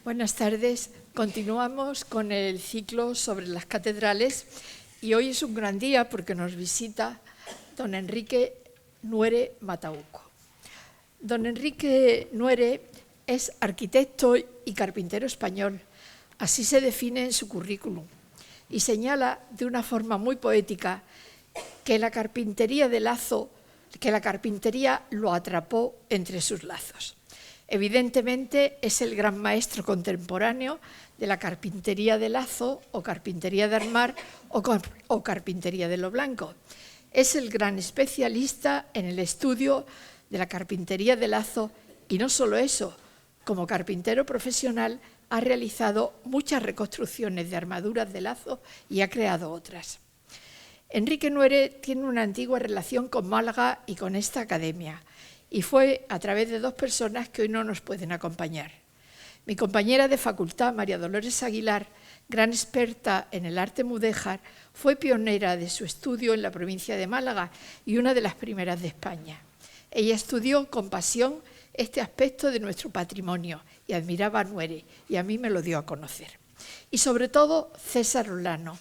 Buenas tardes. Continuamos con el ciclo sobre las catedrales y hoy es un gran día porque nos visita don Enrique Nuere Matauco. Don Enrique Nuere es arquitecto y carpintero español, así se define en su currículum, y señala de una forma muy poética que la carpintería lo atrapó entre sus lazos. Evidentemente es el gran maestro contemporáneo de la carpintería de lazo o carpintería de armar o carpintería de lo blanco. Es el gran especialista en el estudio de la carpintería de lazo y no solo eso, como carpintero profesional ha realizado muchas reconstrucciones de armaduras de lazo y ha creado otras. Enrique Nuere tiene una antigua relación con Málaga y con esta academia, y fue a través de dos personas que hoy no nos pueden acompañar. Mi compañera de facultad, María Dolores Aguilar, gran experta en el arte mudéjar, fue pionera de su estudio en la provincia de Málaga y una de las primeras de España. Ella estudió con pasión este aspecto de nuestro patrimonio y admiraba a Nuere, y a mí me lo dio a conocer. Y sobre todo César Olano,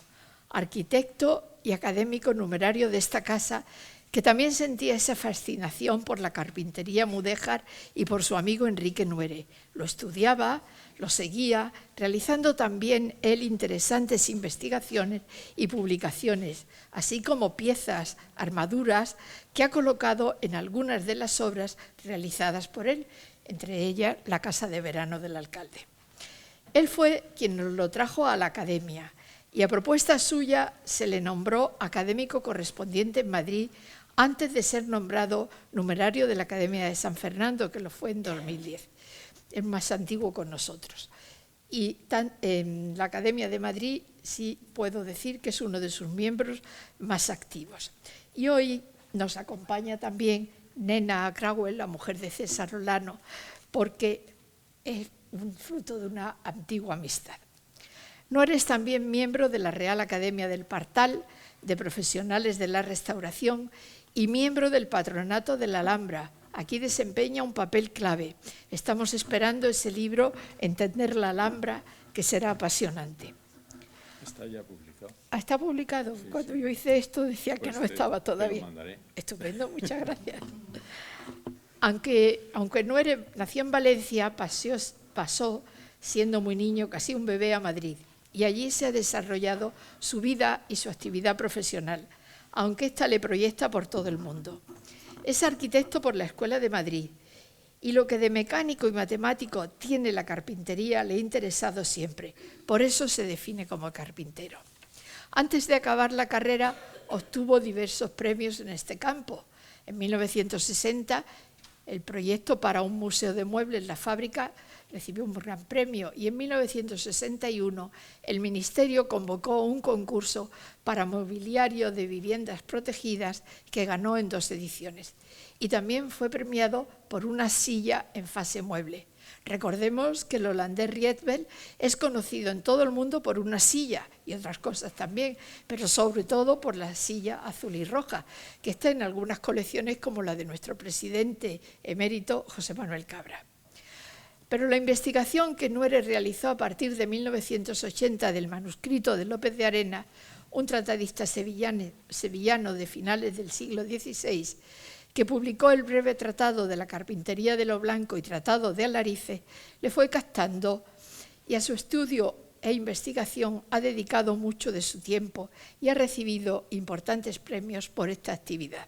arquitecto y académico numerario de esta casa, que también sentía esa fascinación por la carpintería mudéjar y por su amigo Enrique Nuere. Lo estudiaba, lo seguía, realizando también él interesantes investigaciones y publicaciones, así como piezas, armaduras, que ha colocado en algunas de las obras realizadas por él, entre ellas la Casa de Verano del Alcalde. Él fue quien nos lo trajo a la academia y a propuesta suya se le nombró académico correspondiente en Madrid antes de ser nombrado numerario de la Academia de San Fernando, que lo fue en 2010. Es más antiguo con nosotros. Y en la Academia de Madrid sí puedo decir que es uno de sus miembros más activos. Y hoy nos acompaña también Nena Crauel, la mujer de César Olano, porque es un fruto de una antigua amistad. Nuere es también miembro de la Real Academia del Partal, de Profesionales de la Restauración, y miembro del Patronato de la Alhambra. Aquí desempeña un papel clave. Estamos esperando ese libro, Entender la Alhambra, que será apasionante. Está ya publicado. ¿Está publicado? Sí, cuando yo hice esto decía pues que no estaba todavía. Te lo mandaré. Estupendo, muchas gracias. Aunque Nuere nació en Valencia, pasó, siendo muy niño, casi un bebé, a Madrid. Y allí se ha desarrollado su vida y su actividad profesional, aunque ésta le proyecta por todo el mundo. Es arquitecto por la Escuela de Madrid y lo que de mecánico y matemático tiene la carpintería le ha interesado siempre. Por eso se define como carpintero. Antes de acabar la carrera obtuvo diversos premios en este campo. En 1960 el proyecto para un museo de muebles en la fábrica recibió un gran premio y en 1961 el Ministerio convocó un concurso para mobiliario de viviendas protegidas que ganó en 2 ediciones. Y también fue premiado por una silla en fase mueble. Recordemos que el holandés Rietveld es conocido en todo el mundo por una silla y otras cosas también, pero sobre todo por la silla azul y roja, que está en algunas colecciones como la de nuestro presidente emérito José Manuel Cabra. Pero la investigación que Nuere realizó a partir de 1980 del manuscrito de López de Arena, un tratadista sevillano de finales del siglo XVI, que publicó el breve tratado de la carpintería de lo blanco y tratado de Alarife, le fue captando y a su estudio e investigación ha dedicado mucho de su tiempo y ha recibido importantes premios por esta actividad.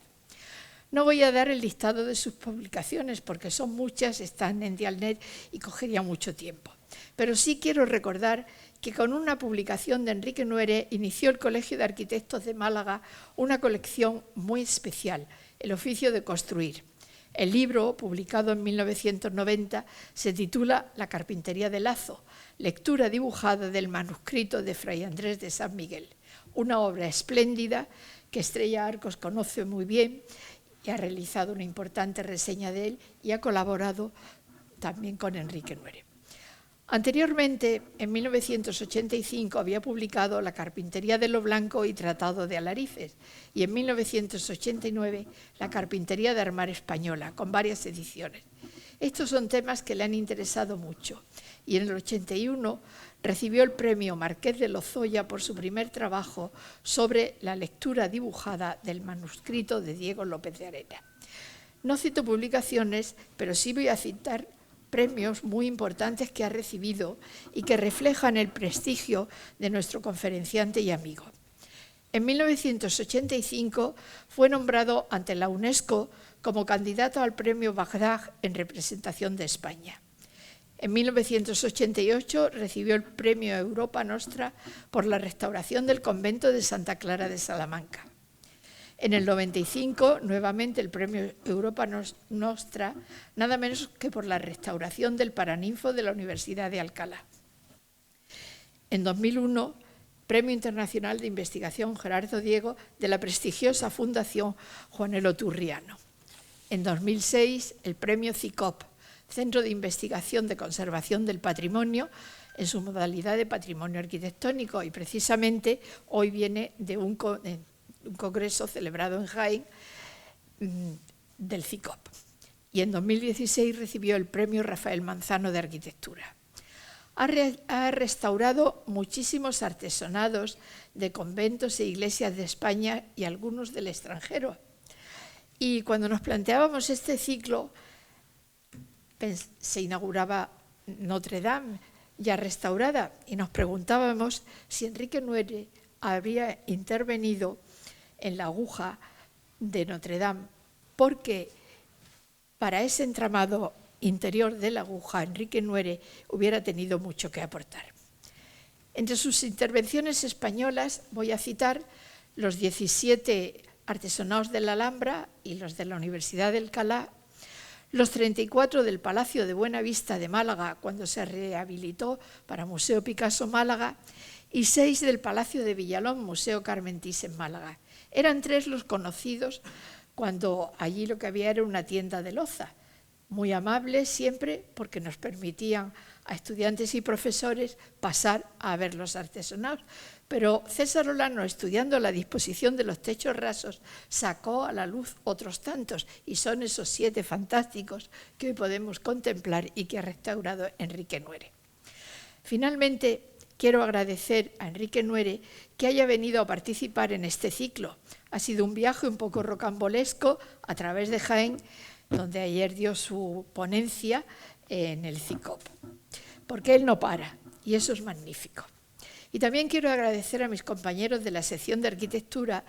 No voy a dar el listado de sus publicaciones porque son muchas, están en Dialnet y cogería mucho tiempo. Pero sí quiero recordar que con una publicación de Enrique Nuere inició el Colegio de Arquitectos de Málaga una colección muy especial, El oficio de construir. El libro, publicado en 1990, se titula La carpintería de lazo, lectura dibujada del manuscrito de Fray Andrés de San Miguel, una obra espléndida que Estrella Arcos conoce muy bien y ha realizado una importante reseña de él y ha colaborado también con Enrique Nuere. Anteriormente, en 1985, había publicado La carpintería de lo blanco y tratado de Alarifes y en 1989 La carpintería de armar española, con varias ediciones. Estos son temas que le han interesado mucho y en el 81 recibió el premio Marqués de Lozoya por su primer trabajo sobre la lectura dibujada del manuscrito de Diego López de Arena. No cito publicaciones, pero sí voy a citar premios muy importantes que ha recibido y que reflejan el prestigio de nuestro conferenciante y amigo. En 1985 fue nombrado ante la UNESCO como candidato al premio Bagdad en representación de España. En 1988 recibió el premio Europa Nostra por la restauración del convento de Santa Clara de Salamanca. En el 95, nuevamente el premio Europa Nostra, nada menos que por la restauración del Paraninfo de la Universidad de Alcalá. En 2001, Premio Internacional de Investigación Gerardo Diego de la prestigiosa Fundación Juan Elo Turriano. En 2006, el Premio CICOP, Centro de Investigación de Conservación del Patrimonio, en su modalidad de patrimonio arquitectónico, y precisamente hoy viene de un congreso celebrado en Jaén del CICOP. Y en 2016 recibió el Premio Rafael Manzano de Arquitectura. Ha restaurado muchísimos artesonados de conventos e iglesias de España y algunos del extranjero. Y cuando nos planteábamos este ciclo, se inauguraba Notre Dame, ya restaurada, y nos preguntábamos si Enrique Nuere habría intervenido en la aguja de Notre Dame, porque para ese entramado interior de la aguja, Enrique Nuere hubiera tenido mucho que aportar. Entre sus intervenciones españolas voy a citar los 17 artesonados de la Alhambra y los de la Universidad de Alcalá, los 34 del Palacio de Buenavista de Málaga, cuando se rehabilitó para Museo Picasso Málaga, y 6 del Palacio de Villalón, Museo Carmen Thyssen Málaga. Eran 3 los conocidos cuando allí lo que había era una tienda de loza, muy amables siempre porque nos permitían a estudiantes y profesores pasar a ver los artesonados. Pero César Olano, estudiando la disposición de los techos rasos, sacó a la luz otros tantos, y son esos 7 fantásticos que hoy podemos contemplar y que ha restaurado Enrique Nuere. Finalmente, quiero agradecer a Enrique Nuere que haya venido a participar en este ciclo. Ha sido un viaje un poco rocambolesco a través de Jaén, donde ayer dio su ponencia en el CICOP, porque él no para, y eso es magnífico. Y también quiero agradecer a mis compañeros de la sección de arquitectura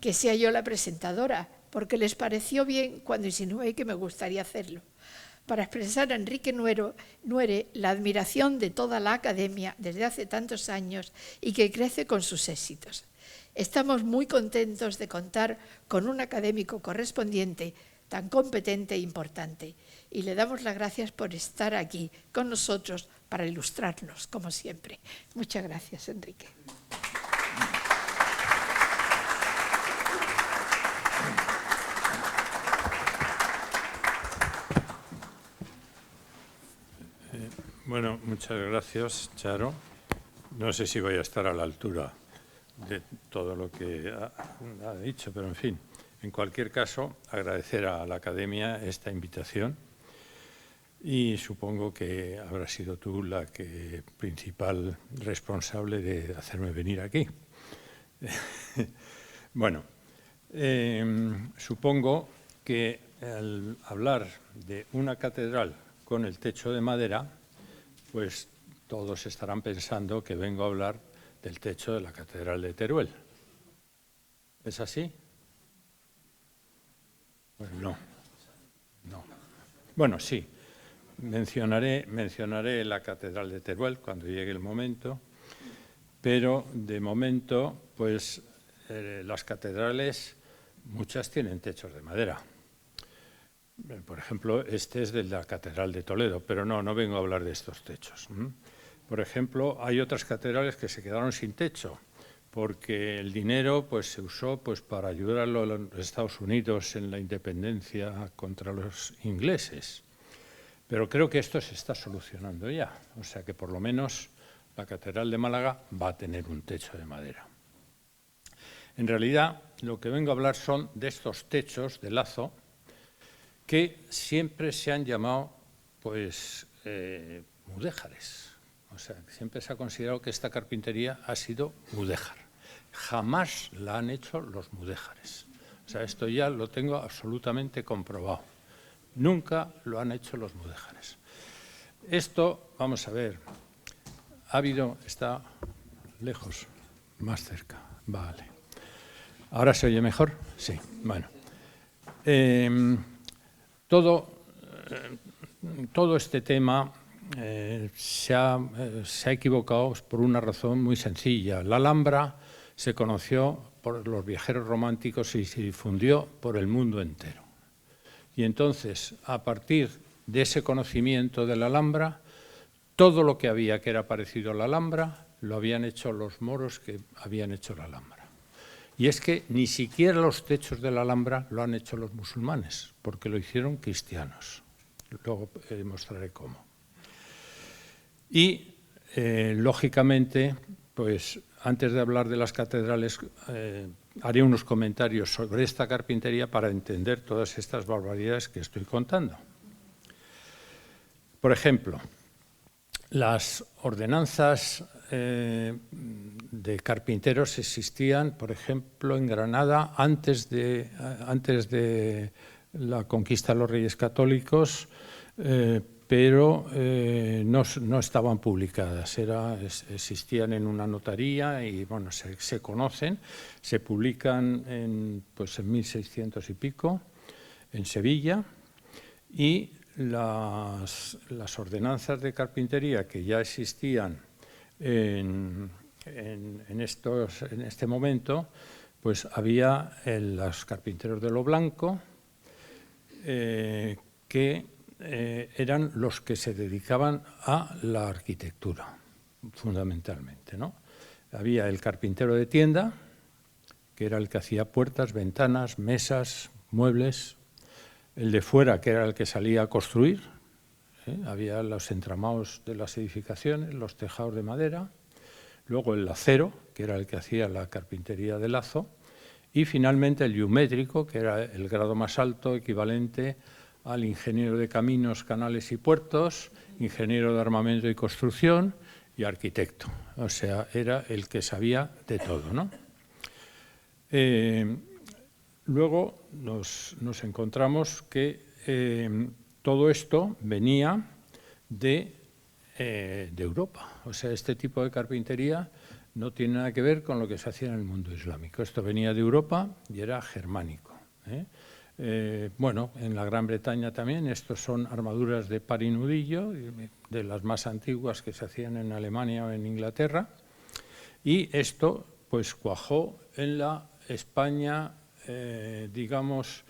que sea yo la presentadora, porque les pareció bien cuando insinué que me gustaría hacerlo, para expresar a Enrique Nuere la admiración de toda la academia desde hace tantos años y que crece con sus éxitos. Estamos muy contentos de contar con un académico correspondiente tan competente e importante, y le damos las gracias por estar aquí con nosotros para ilustrarnos, como siempre. Muchas gracias, Enrique. Bueno, muchas gracias, Charo. No sé si voy a estar a la altura de todo lo que ha dicho, pero en fin. En cualquier caso, agradecer a la Academia esta invitación, y supongo que habrás sido tú la principal responsable de hacerme venir aquí. Bueno, supongo que al hablar de una catedral con el techo de madera, pues todos estarán pensando que vengo a hablar del techo de la Catedral de Teruel. ¿Es así? Pues no. Bueno, sí, mencionaré la Catedral de Teruel cuando llegue el momento, pero de momento, pues las catedrales, muchas tienen techos de madera. Por ejemplo, este es de la Catedral de Toledo, pero no vengo a hablar de estos techos. Por ejemplo, hay otras catedrales que se quedaron sin techo, porque el dinero se usó para ayudar a los Estados Unidos en la independencia contra los ingleses. Pero creo que esto se está solucionando ya, o sea que por lo menos la Catedral de Málaga va a tener un techo de madera. En realidad, lo que vengo a hablar son de estos techos de lazo que siempre se han llamado mudéjares. O sea, siempre se ha considerado que esta carpintería ha sido mudéjar. Jamás la han hecho los mudéjares. O sea, esto ya lo tengo absolutamente comprobado. Nunca lo han hecho los mudéjares. Esto, vamos a ver, está lejos, más cerca, vale. ¿Ahora se oye mejor? Sí, bueno. Todo este tema se ha equivocado por una razón muy sencilla. La Alhambra se conoció por los viajeros románticos y se difundió por el mundo entero. Y entonces, a partir de ese conocimiento de la Alhambra, todo lo que había que era parecido a la Alhambra, lo habían hecho los moros que habían hecho la Alhambra. Y es que ni siquiera los techos de la Alhambra lo han hecho los musulmanes, porque lo hicieron cristianos. Luego mostraré cómo. Y, lógicamente, pues antes de hablar de las catedrales, haré unos comentarios sobre esta carpintería para entender todas estas barbaridades que estoy contando. Por ejemplo, las ordenanzas de carpinteros existían, por ejemplo, en Granada antes de la conquista de los Reyes Católicos, pero no estaban publicadas, existían en una notaría y bueno, se conocen, se publican en 1600 y pico en Sevilla, y las ordenanzas de carpintería que ya existían en este momento, pues había los carpinteros de lo blanco, que eran los que se dedicaban a la arquitectura, fundamentalmente, ¿no? Había el carpintero de tienda, que era el que hacía puertas, ventanas, mesas, muebles. El de fuera, que era el que salía a construir, había los entramados de las edificaciones, los tejados de madera. Luego el lacero, que era el que hacía la carpintería de lazo. Y finalmente el geométrico, que era el grado más alto, equivalente al ingeniero de caminos, canales y puertos, ingeniero de armamento y construcción y arquitecto. O sea, era el que sabía de todo, ¿no? Luego nos encontramos que todo esto venía de Europa. O sea, este tipo de carpintería no tiene nada que ver con lo que se hacía en el mundo islámico. Esto venía de Europa y era germánico. Bueno, en la Gran Bretaña también, estos son armaduras de par y nudillo, de las más antiguas que se hacían en Alemania o en Inglaterra, y esto pues cuajó en la España, digamos,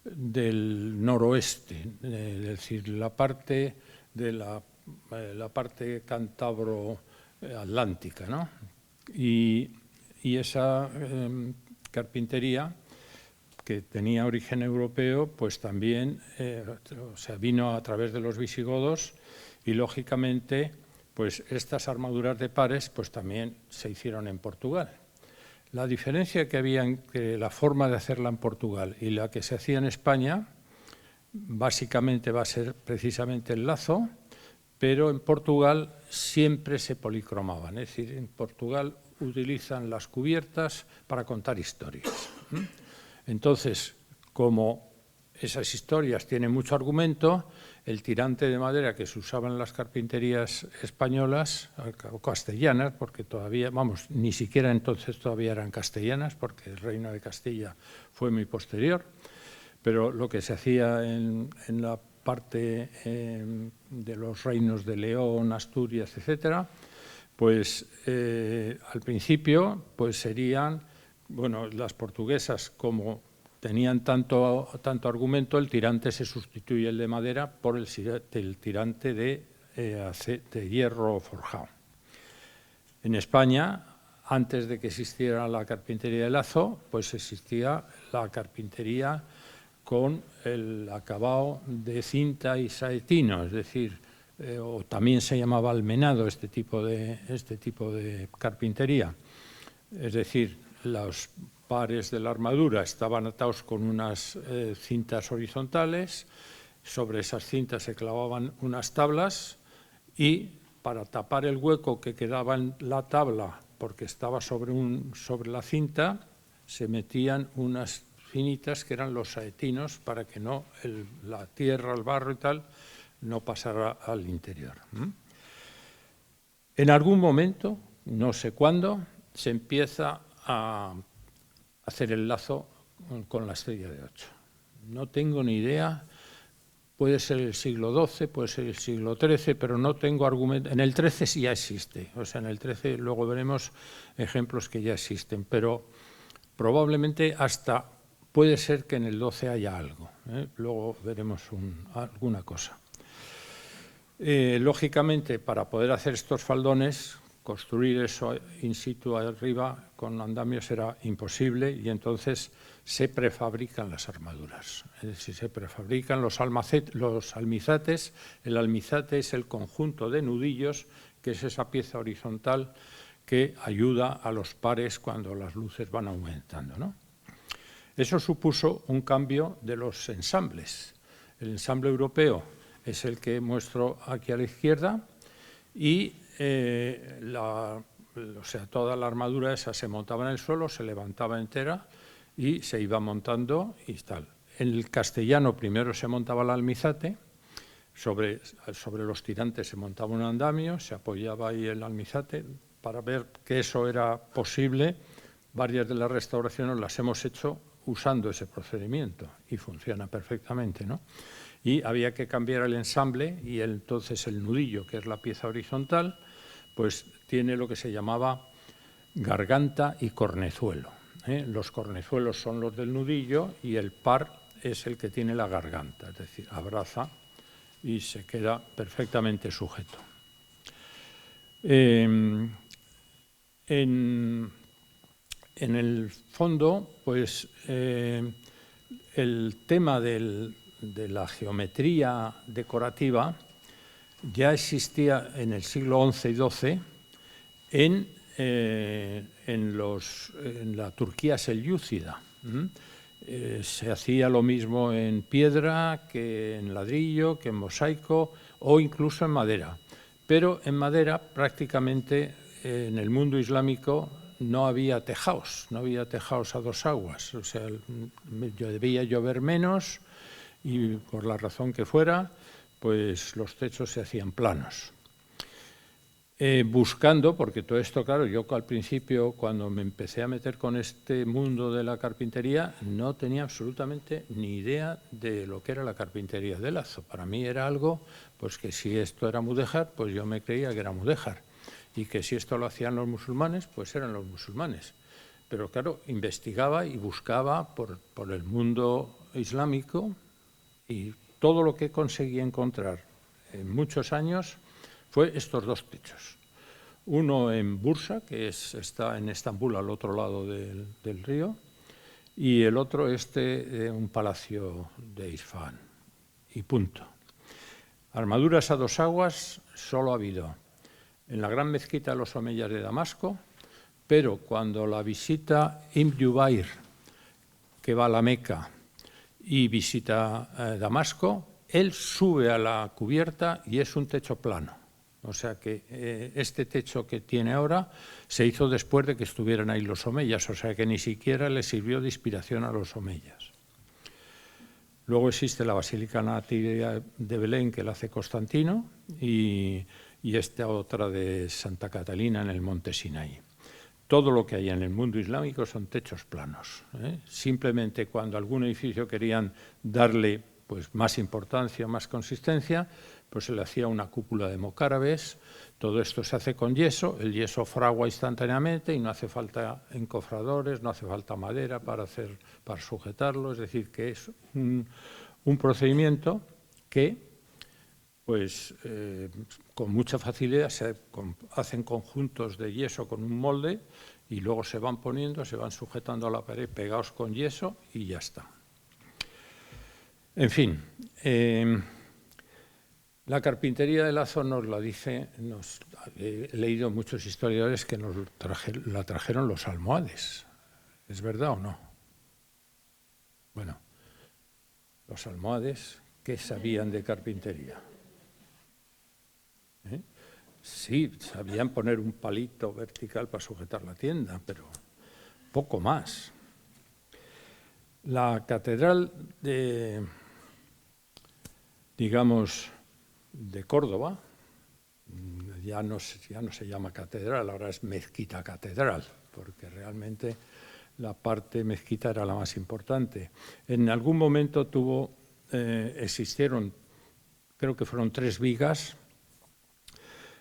del noroeste, es decir, la parte de la parte cántabro-atlántica, ¿no? Y esa carpintería, que tenía origen europeo, pues también vino a través de los visigodos y, lógicamente, pues estas armaduras de pares pues también se hicieron en Portugal. La diferencia que había entre la forma de hacerla en Portugal y la que se hacía en España, básicamente va a ser precisamente el lazo, pero en Portugal siempre se policromaban, es decir, en Portugal utilizan las cubiertas para contar historias. Entonces, como esas historias tienen mucho argumento, el tirante de madera que se usaba en las carpinterías españolas o castellanas, porque todavía, vamos, ni siquiera entonces todavía eran castellanas, porque el reino de Castilla fue muy posterior, pero lo que se hacía en la parte de los reinos de León, Asturias, etcétera, pues al principio pues serían, bueno, las portuguesas, como tenían tanto argumento, el tirante se sustituye el de madera por el tirante de hierro forjado. En España, antes de que existiera la carpintería de lazo, pues existía la carpintería con el acabado de cinta y saetino, es decir, o también se llamaba almenado este tipo de carpintería. Es decir, los pares de la armadura estaban atados con unas cintas horizontales, sobre esas cintas se clavaban unas tablas y para tapar el hueco que quedaba en la tabla, porque estaba sobre la cinta, se metían unas finitas que eran los saetinos para que no la tierra, el barro y tal, no pasara al interior. En algún momento, no sé cuándo, se empieza a hacer el lazo con la estrella de 8. No tengo ni idea, puede ser el siglo XII, puede ser el siglo XIII, pero no tengo argumento. En el XIII sí ya existe, o sea, en el XIII luego veremos ejemplos que ya existen, pero probablemente hasta puede ser que en el XII haya algo, luego veremos alguna cosa. Lógicamente, para poder hacer estos faldones, construir eso in situ arriba con andamios era imposible y entonces se prefabrican las armaduras. Es decir, se prefabrican los almizates. El almizate es el conjunto de nudillos, que es esa pieza horizontal que ayuda a los pares cuando las luces van aumentando, ¿no? Eso supuso un cambio de los ensambles. El ensamble europeo es el que muestro aquí a la izquierda y toda la armadura esa se montaba en el suelo, se levantaba entera y se iba montando y tal. En el castellano primero se montaba el almizate, sobre los tirantes se montaba un andamio, se apoyaba ahí el almizate. Para ver que eso era posible, varias de las restauraciones las hemos hecho usando ese procedimiento y funciona perfectamente, ¿no? Y había que cambiar el ensamble y entonces el nudillo, que es la pieza horizontal, pues tiene lo que se llamaba garganta y cornezuelo. Los cornezuelos son los del nudillo y el par es el que tiene la garganta, es decir, abraza y se queda perfectamente sujeto. En el fondo, pues el tema de la geometría decorativa ya existía en el siglo XI y XII en la Turquía selyúcida. Se hacía lo mismo en piedra que en ladrillo, que en mosaico o incluso en madera. Pero en madera prácticamente en el mundo islámico no había tejados a dos aguas. O sea, debía llover menos y por la razón que fuera, pues los techos se hacían planos. Buscando, porque todo esto, claro, yo al principio, cuando me empecé a meter con este mundo de la carpintería, no tenía absolutamente ni idea de lo que era la carpintería de lazo. Para mí era algo, pues que si esto era mudéjar, pues yo me creía que era mudéjar. Y que si esto lo hacían los musulmanes, pues eran los musulmanes. Pero claro, investigaba y buscaba por el mundo islámico y todo lo que conseguí encontrar en muchos años fue estos dos techos. Uno en Bursa, que está en Estambul, al otro lado del río, y el otro un palacio de Isfahán. Y punto. Armaduras a dos aguas solo ha habido en la gran mezquita de los omeyas de Damasco, pero cuando la visita Ibn Jubayr, que va a la Meca y visita Damasco, él sube a la cubierta y es un techo plano. O sea que este techo que tiene ahora se hizo después de que estuvieran ahí los omeyas, o sea que ni siquiera le sirvió de inspiración a los omeyas. Luego existe la Basílica Natividad de Belén, que la hace Constantino, y esta otra de Santa Catalina en el monte Sinaí. Todo lo que hay en el mundo islámico son techos planos. Simplemente cuando algún edificio querían darle pues, más importancia, más consistencia, pues se le hacía una cúpula de mocárabes. Todo esto se hace con yeso, el yeso fragua instantáneamente y no hace falta encofradores, no hace falta madera para sujetarlo, es decir, que es un procedimiento que pues con mucha facilidad se hacen conjuntos de yeso con un molde y luego se van poniendo, se van sujetando a la pared pegados con yeso y ya está. En fin, la carpintería de lazo nos la dice, he leído muchos historiadores que nos la trajeron los almohades. ¿Es verdad o no? Bueno, los almohades, ¿qué sabían de carpintería? Sí, sabían poner un palito vertical para sujetar la tienda, pero poco más. La catedral de, digamos, de Córdoba, ya no se llama catedral, ahora es mezquita catedral, porque realmente la parte mezquita era la más importante. En algún momento existieron, creo que fueron 3 vigas,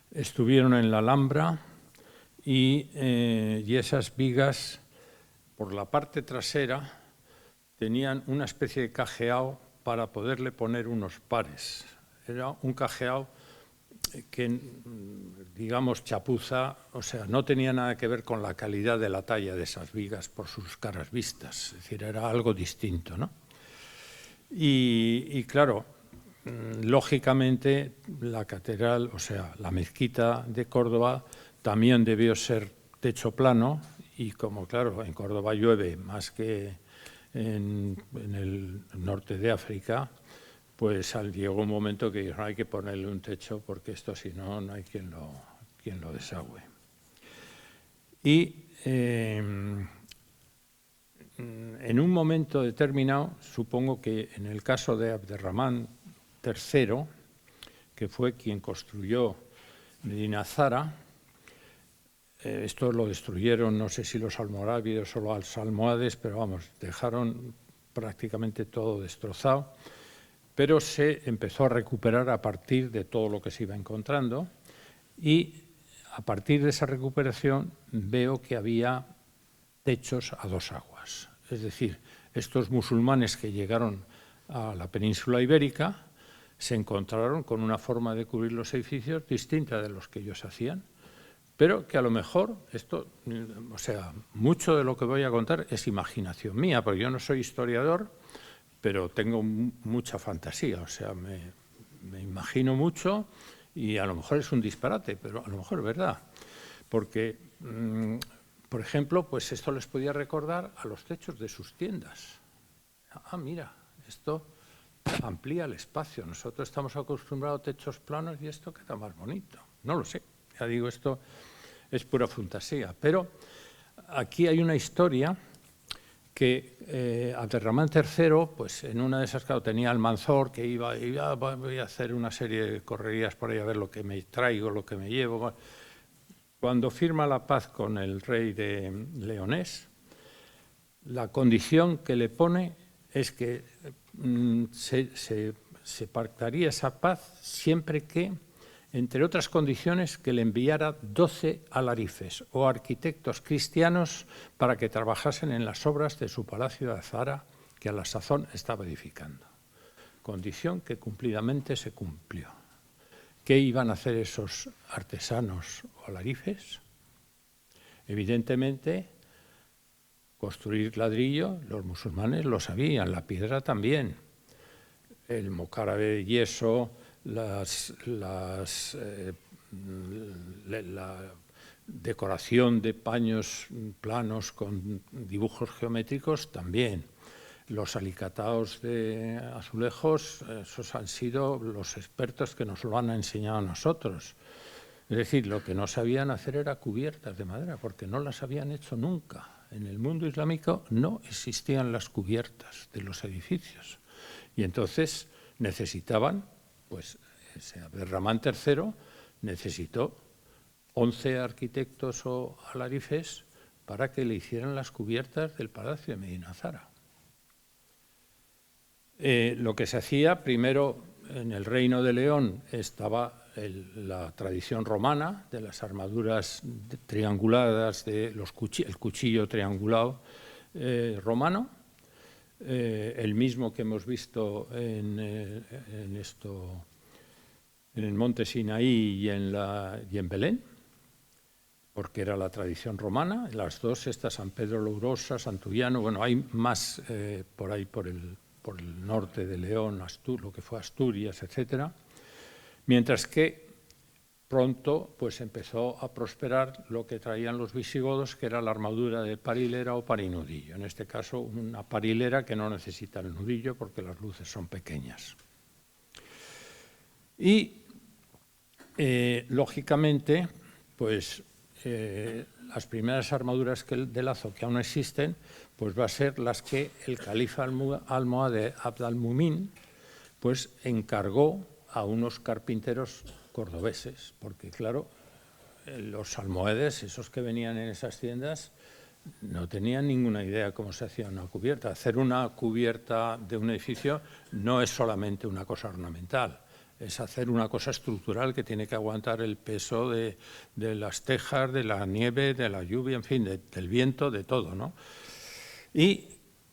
estuvieron en la Alhambra y esas vigas, por la parte trasera, tenían una especie de cajeado para poderle poner unos pares. Era un cajeado que, digamos, chapuza, o sea, no tenía nada que ver con la calidad de la talla de esas vigas por sus caras vistas, es decir, era algo distinto, ¿no? Y claro, lógicamente la catedral, o sea, la mezquita de Córdoba también debió ser techo plano y como, claro, en Córdoba llueve más que en el norte de África, pues llegó un momento que dijeron hay que ponerle un techo porque esto si no, no hay quien lo desagüe. Y en un momento determinado, supongo que en el caso de Abderramán III, que fue quien construyó Medina Zara, esto lo destruyeron, no sé si los almorávides o los almohades, pero vamos, dejaron prácticamente todo destrozado, pero se empezó a recuperar a partir de todo lo que se iba encontrando y a partir de esa recuperación veo que había techos a 2 aguas. Es decir, estos musulmanes que llegaron a la península ibérica se encontraron con una forma de cubrir los edificios distinta de los que ellos hacían, pero que a lo mejor esto, o sea, mucho de lo que voy a contar es imaginación mía, porque yo no soy historiador, pero tengo mucha fantasía, o sea, me imagino mucho y a lo mejor es un disparate, pero a lo mejor es verdad, porque, por ejemplo, pues esto les podía recordar a los techos de sus tiendas. Ah, mira, esto amplía el espacio, nosotros estamos acostumbrados a techos planos y esto queda más bonito, no lo sé, ya digo, esto es pura fantasía, pero aquí hay una historia que Abderramán III, pues en una de esas, claro, tenía Almanzor, que iba voy a hacer una serie de correrías por ahí a ver lo que me traigo, lo que me llevo. Cuando firma la paz con el rey de Leonés, la condición que le pone es que se pactaría esa paz siempre que, entre otras condiciones, que le enviara 12 alarifes o arquitectos cristianos para que trabajasen en las obras de su palacio de Zara, que a la sazón estaba edificando. Condición que cumplidamente se cumplió. ¿Qué iban a hacer esos artesanos o alarifes? Evidentemente, construir ladrillo, los musulmanes lo sabían, la piedra también, el mocárabe de yeso, la decoración de paños planos con dibujos geométricos también. Los alicatados de azulejos, esos han sido los expertos que nos lo han enseñado a nosotros. Es decir, lo que no sabían hacer era cubiertas de madera, porque no las habían hecho nunca. En el mundo islámico no existían las cubiertas de los edificios. Y entonces necesitaban, pues, Abderramán III necesitó 11 arquitectos o alarifes para que le hicieran las cubiertas del Palacio de Medina Zara. Lo que se hacía, primero, en el Reino de León estaba la tradición romana de las armaduras trianguladas, el cuchillo triangulado romano, el mismo que hemos visto en el monte Sinaí y en Belén, porque era la tradición romana. Las dos, San Pedro Lourosa, Santullano, bueno, hay más por ahí por el norte de León, lo que fue Asturias, etcétera. Mientras que pronto pues empezó a prosperar lo que traían los visigodos, que era la armadura de parilera o parinudillo. En este caso, una parilera que no necesita el nudillo porque las luces son pequeñas. Y lógicamente, pues las primeras armaduras de lazo que aún existen, pues va a ser las que el califa almohade Abd al-Mumin pues encargó a unos carpinteros cordobeses, porque claro, los almohades, esos que venían en esas tiendas, no tenían ninguna idea cómo se hacía una cubierta. Hacer una cubierta de un edificio no es solamente una cosa ornamental, es hacer una cosa estructural que tiene que aguantar el peso de las tejas, de la nieve, de la lluvia, en fin, del viento, de todo, ¿no? Y,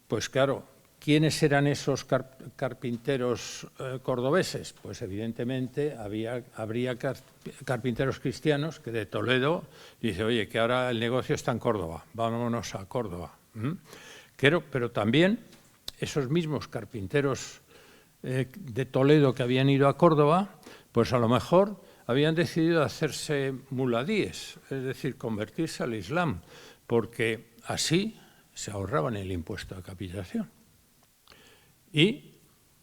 pues claro, ¿quiénes eran esos carpinteros cordobeses? Pues evidentemente habría carpinteros cristianos que de Toledo dice, oye, que ahora el negocio está en Córdoba, vámonos a Córdoba. Pero también esos mismos carpinteros de Toledo que habían ido a Córdoba, pues a lo mejor habían decidido hacerse muladíes, es decir, convertirse al Islam, porque así se ahorraban el impuesto de capitación. Y,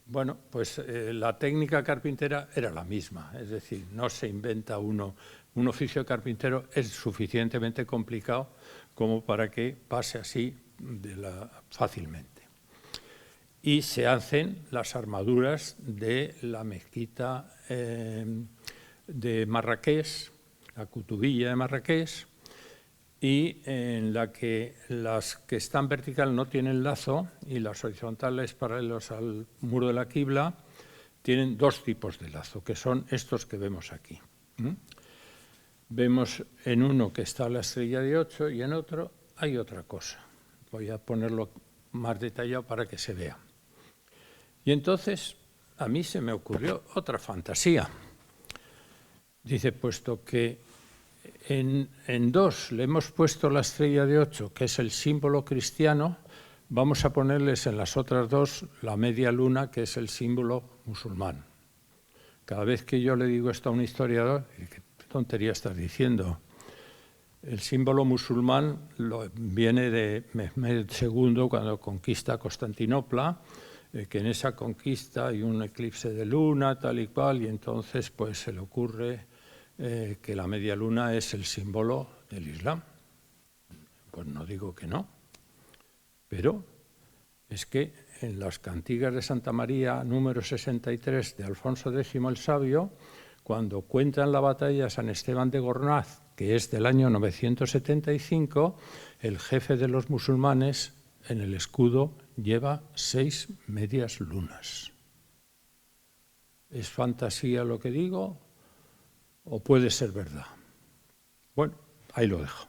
bueno, pues la técnica carpintera era la misma, es decir, no se inventa uno. Un oficio de carpintero es suficientemente complicado como para que pase así fácilmente. Y se hacen las armaduras de la mezquita de Marrakech, la Kutubiyya de Marrakech, y en la que las que están vertical no tienen lazo y las horizontales paralelos al muro de la quibla tienen dos tipos de lazo, que son estos que vemos aquí. Vemos en uno que está la estrella de 8 y en otro hay otra cosa. Voy a ponerlo más detallado para que se vea. Y entonces a mí se me ocurrió otra fantasía. Dice, puesto que en dos le hemos puesto la estrella de 8, que es el símbolo cristiano, vamos a ponerles en las otras dos la media luna, que es el símbolo musulmán. Cada vez que yo le digo esto a un historiador, ¿qué tontería estás diciendo? El símbolo musulmán viene de Mehmed II cuando conquista Constantinopla, que en esa conquista hay un eclipse de luna, tal y cual, y entonces pues se le ocurre que la media luna es el símbolo del Islam. Pues no digo que no, pero es que en las cantigas de Santa María, número 63 de Alfonso X el Sabio, cuando cuentan la batalla de San Esteban de Gornaz, que es del año 975, el jefe de los musulmanes en el escudo lleva 6 medias lunas. ¿Es fantasía lo que digo o puede ser verdad? Bueno, ahí lo dejo.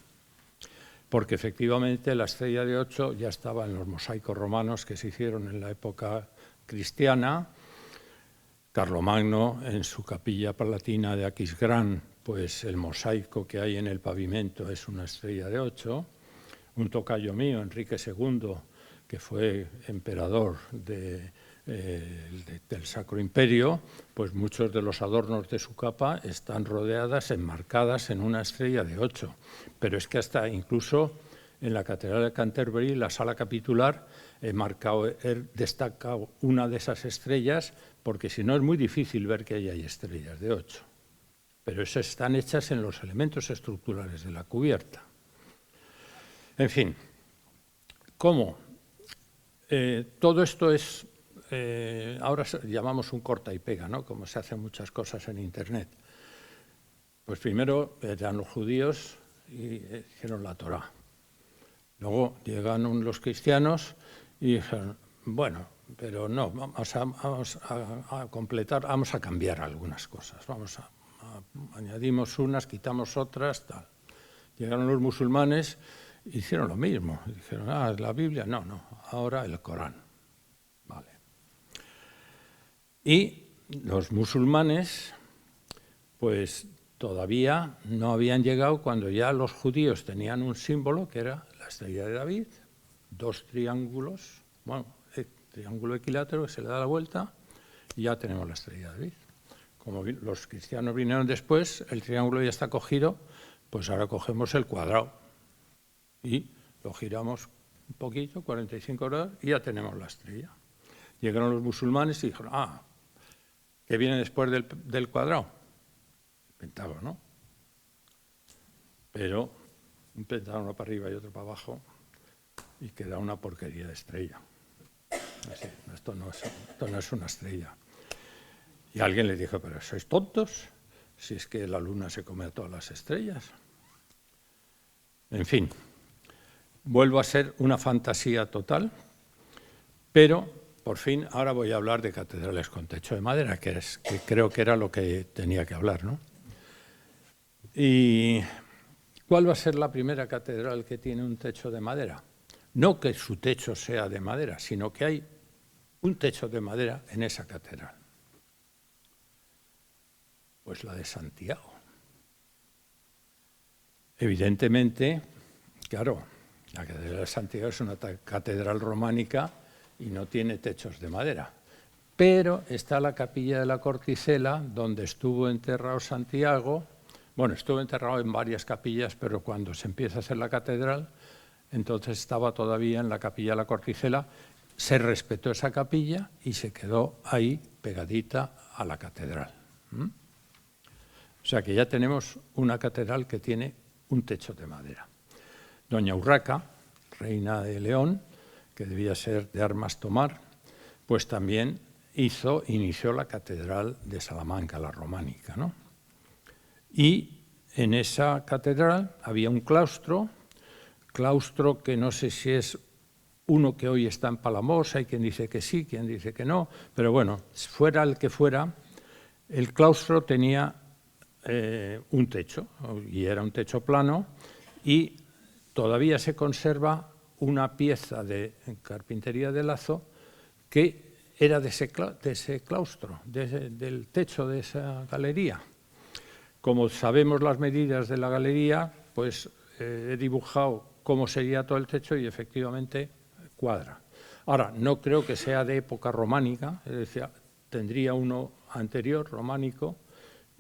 Porque efectivamente la estrella de 8 ya estaba en los mosaicos romanos que se hicieron en la época cristiana. Carlomagno, en su capilla palatina de Aquisgrán, pues el mosaico que hay en el pavimento es una estrella de 8. Un tocayo mío, Enrique II, que fue emperador del Sacro Imperio, pues muchos de los adornos de su capa están rodeadas, enmarcadas en una estrella de 8. Pero es que hasta incluso en la Catedral de Canterbury, la sala capitular, he destacado una de esas estrellas, porque si no es muy difícil ver que ahí hay estrellas de 8. Pero esas están hechas en los elementos estructurales de la cubierta. En fin, ¿cómo? Todo esto es, ahora llamamos un corta y pega, ¿no? Como se hacen muchas cosas en Internet. Pues primero eran los judíos y hicieron la Torá. Luego llegaron los cristianos y dijeron, bueno, pero no, vamos a completar, vamos a cambiar algunas cosas, añadimos unas, quitamos otras, tal. Llegaron los musulmanes, hicieron lo mismo, dijeron, la Biblia, no, ahora el Corán. Vale. Y los musulmanes, pues todavía no habían llegado cuando ya los judíos tenían un símbolo que era la estrella de David, 2 triángulos, bueno, el triángulo equilátero que se le da la vuelta y ya tenemos la estrella de David. Como los cristianos vinieron después, el triángulo ya está cogido, pues ahora cogemos el cuadrado y lo giramos un poquito, 45 grados, y ya tenemos la estrella. Llegaron los musulmanes y dijeron, ¿qué viene después del cuadrado? pentágono, pero un pentágono para arriba y otro para abajo y queda una porquería de estrella. Así, esto no es una estrella. Y alguien le dijo, pero ¿sois tontos? Si es que la luna se come a todas las estrellas. En fin, vuelvo a ser una fantasía total, pero por fin ahora voy a hablar de catedrales con techo de madera, que creo que era lo que tenía que hablar, ¿no? ¿Y cuál va a ser la primera catedral que tiene un techo de madera? No que su techo sea de madera, sino que hay un techo de madera en esa catedral. Pues la de Santiago. Evidentemente, claro, la catedral de Santiago es una catedral románica y no tiene techos de madera. Pero está la capilla de la Corticela, donde estuvo enterrado Santiago. Bueno, estuvo enterrado en varias capillas, pero cuando se empieza a hacer la catedral, entonces estaba todavía en la capilla de la Corticela. Se respetó esa capilla y se quedó ahí pegadita a la catedral. O sea que ya tenemos una catedral que tiene un techo de madera. Doña Urraca, reina de León, que debía ser de armas tomar, pues también inició la catedral de Salamanca, la románica, ¿no? Y en esa catedral había un claustro que no sé si es uno que hoy está en Palamós, hay quien dice que sí, quien dice que no, pero bueno, fuera el que fuera, el claustro tenía un techo, y era un techo plano, y todavía se conserva una pieza de carpintería de lazo que era de ese claustro, del techo de esa galería. Como sabemos las medidas de la galería, pues he dibujado cómo sería todo el techo y efectivamente cuadra. Ahora, no creo que sea de época románica, es decir, tendría uno anterior, románico,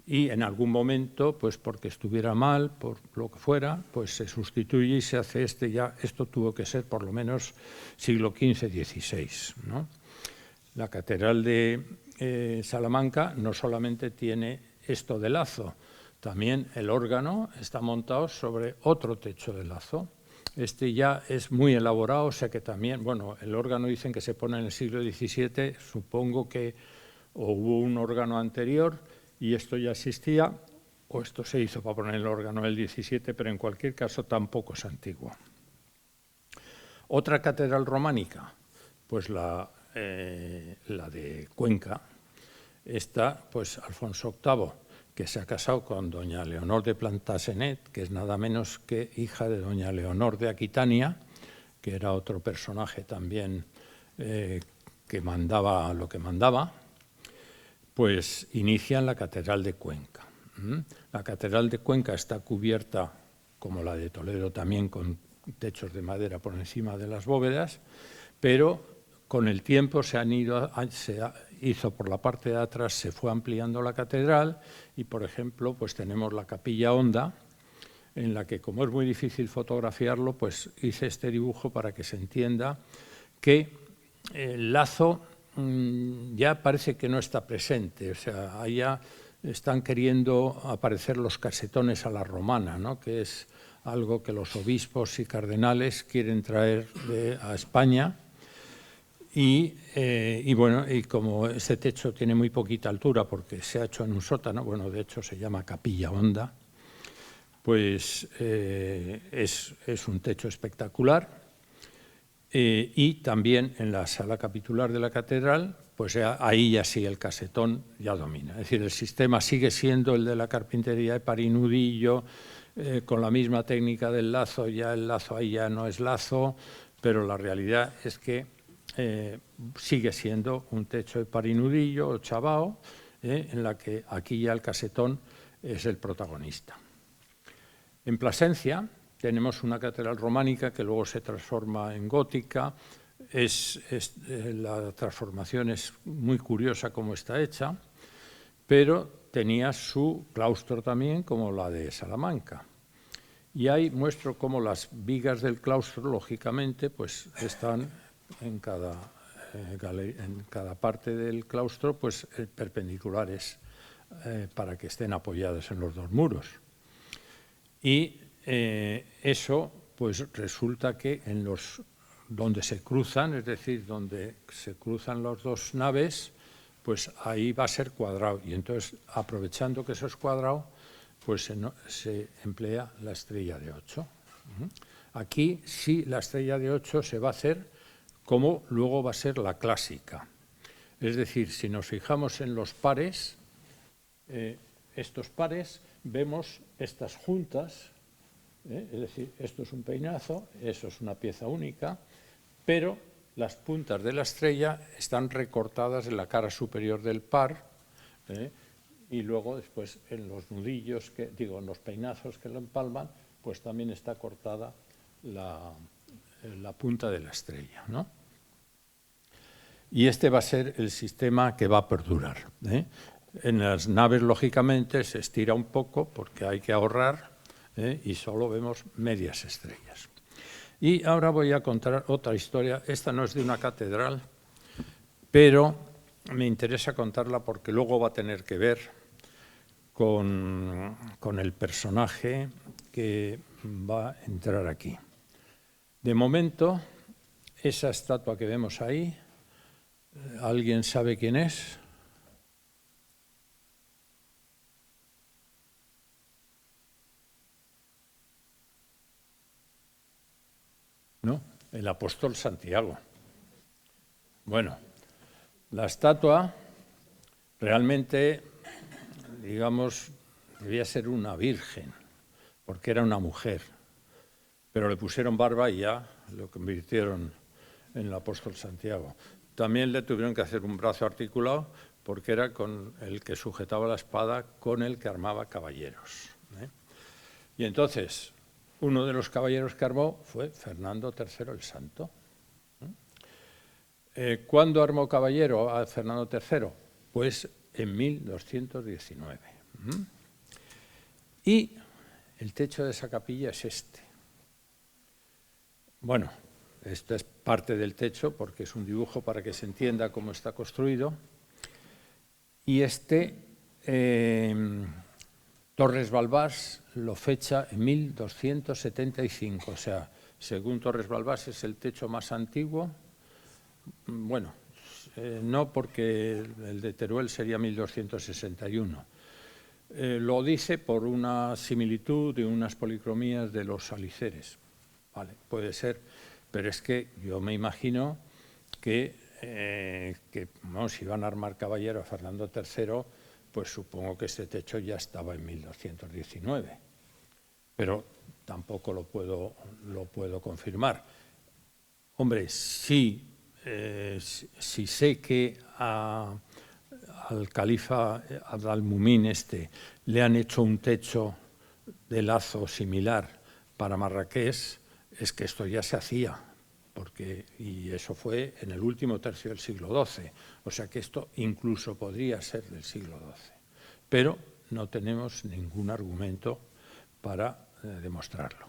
y en algún momento, pues porque estuviera mal, por lo que fuera, pues se sustituye y se hace esto tuvo que ser por lo menos siglo XV-XVI, ¿no? La catedral de Salamanca no solamente tiene esto de lazo, también el órgano está montado sobre otro techo de lazo. Este ya es muy elaborado, o sea que también, bueno, el órgano dicen que se pone en el siglo XVII, supongo que o hubo un órgano anterior y esto ya existía, o esto se hizo para poner el órgano del XVII, pero en cualquier caso tampoco es antiguo. Otra catedral románica, pues la de Cuenca, está pues Alfonso VIII, que se ha casado con doña Leonor de Plantagenet, que es nada menos que hija de doña Leonor de Aquitania, que era otro personaje también que mandaba lo que mandaba, pues inician la Catedral de Cuenca. La Catedral de Cuenca está cubierta, como la de Toledo también, con techos de madera por encima de las bóvedas, pero con el tiempo se hizo por la parte de atrás, se fue ampliando la catedral y, por ejemplo, pues tenemos la Capilla Honda, en la que, como es muy difícil fotografiarlo, pues hice este dibujo para que se entienda que el lazo ya parece que no está presente, o sea, allá están queriendo aparecer los casetones a la romana, ¿no? Que es algo que los obispos y cardenales quieren traer a España. Y bueno, y como este techo tiene muy poquita altura porque se ha hecho en un sótano, bueno, de hecho se llama Capilla Honda, pues es un techo espectacular. Y también en la sala capitular de la catedral, pues ahí ya sí el casetón ya domina. Es decir, el sistema sigue siendo el de la carpintería de parinudillo, con la misma técnica del lazo, ya el lazo ahí ya no es lazo, pero la realidad es que sigue siendo un techo de parinudillo o chabao, en la que aquí ya el casetón es el protagonista. En Plasencia tenemos una catedral románica que luego se transforma en gótica. La transformación es muy curiosa cómo está hecha, pero tenía su claustro también, como la de Salamanca. Y ahí muestro cómo las vigas del claustro, lógicamente, pues están en cada parte del claustro, pues perpendiculares para que estén apoyadas en los dos muros. Y eso pues resulta que en los donde se cruzan, es decir, donde se cruzan las dos naves, pues ahí va a ser cuadrado. Y entonces, aprovechando que eso es cuadrado, pues se emplea la estrella de 8. Aquí sí la estrella de 8 se va a hacer como luego va a ser la clásica. Es decir, si nos fijamos en los pares, estos pares, vemos estas juntas, es decir, esto es un peinazo, eso es una pieza única, pero las puntas de la estrella están recortadas en la cara superior del par, y luego después en los nudillos, en los peinazos que lo empalman, pues también está cortada la punta de la estrella, ¿no? Y este va a ser el sistema que va a perdurar. En las naves, lógicamente, se estira un poco porque hay que ahorrar, y solo vemos medias estrellas. Y ahora voy a contar otra historia. Esta no es de una catedral, pero me interesa contarla porque luego va a tener que ver con el personaje que va a entrar aquí. De momento, esa estatua que vemos ahí, ¿alguien sabe quién es? ¿No? El apóstol Santiago. Bueno, la estatua realmente, digamos, debía ser una virgen, porque era una mujer, pero le pusieron barba y ya lo convirtieron en el apóstol Santiago. También le tuvieron que hacer un brazo articulado, porque era con el que sujetaba la espada, con el que armaba caballeros. Y entonces, uno de los caballeros que armó fue Fernando III el Santo. ¿Cuándo armó caballero a Fernando III? Pues en 1219. Y el techo de esa capilla es este. Bueno, esto es parte del techo porque es un dibujo para que se entienda cómo está construido. Y Torres Balbás lo fecha en 1275, o sea, según Torres Balbás es el techo más antiguo. Bueno, no, porque el de Teruel sería 1261. Lo dice por una similitud de unas policromías de los aliceres. Vale, puede ser, pero es que yo me imagino que si van a armar caballero a Fernando III, pues supongo que este techo ya estaba en 1219, pero tampoco lo puedo confirmar. Hombre, si sé que al califa Al-Mumín le han hecho un techo de lazo similar para Marrakech, es que esto ya se hacía, y eso fue en el último tercio del siglo XII, o sea que esto incluso podría ser del siglo XII, pero no tenemos ningún argumento para demostrarlo.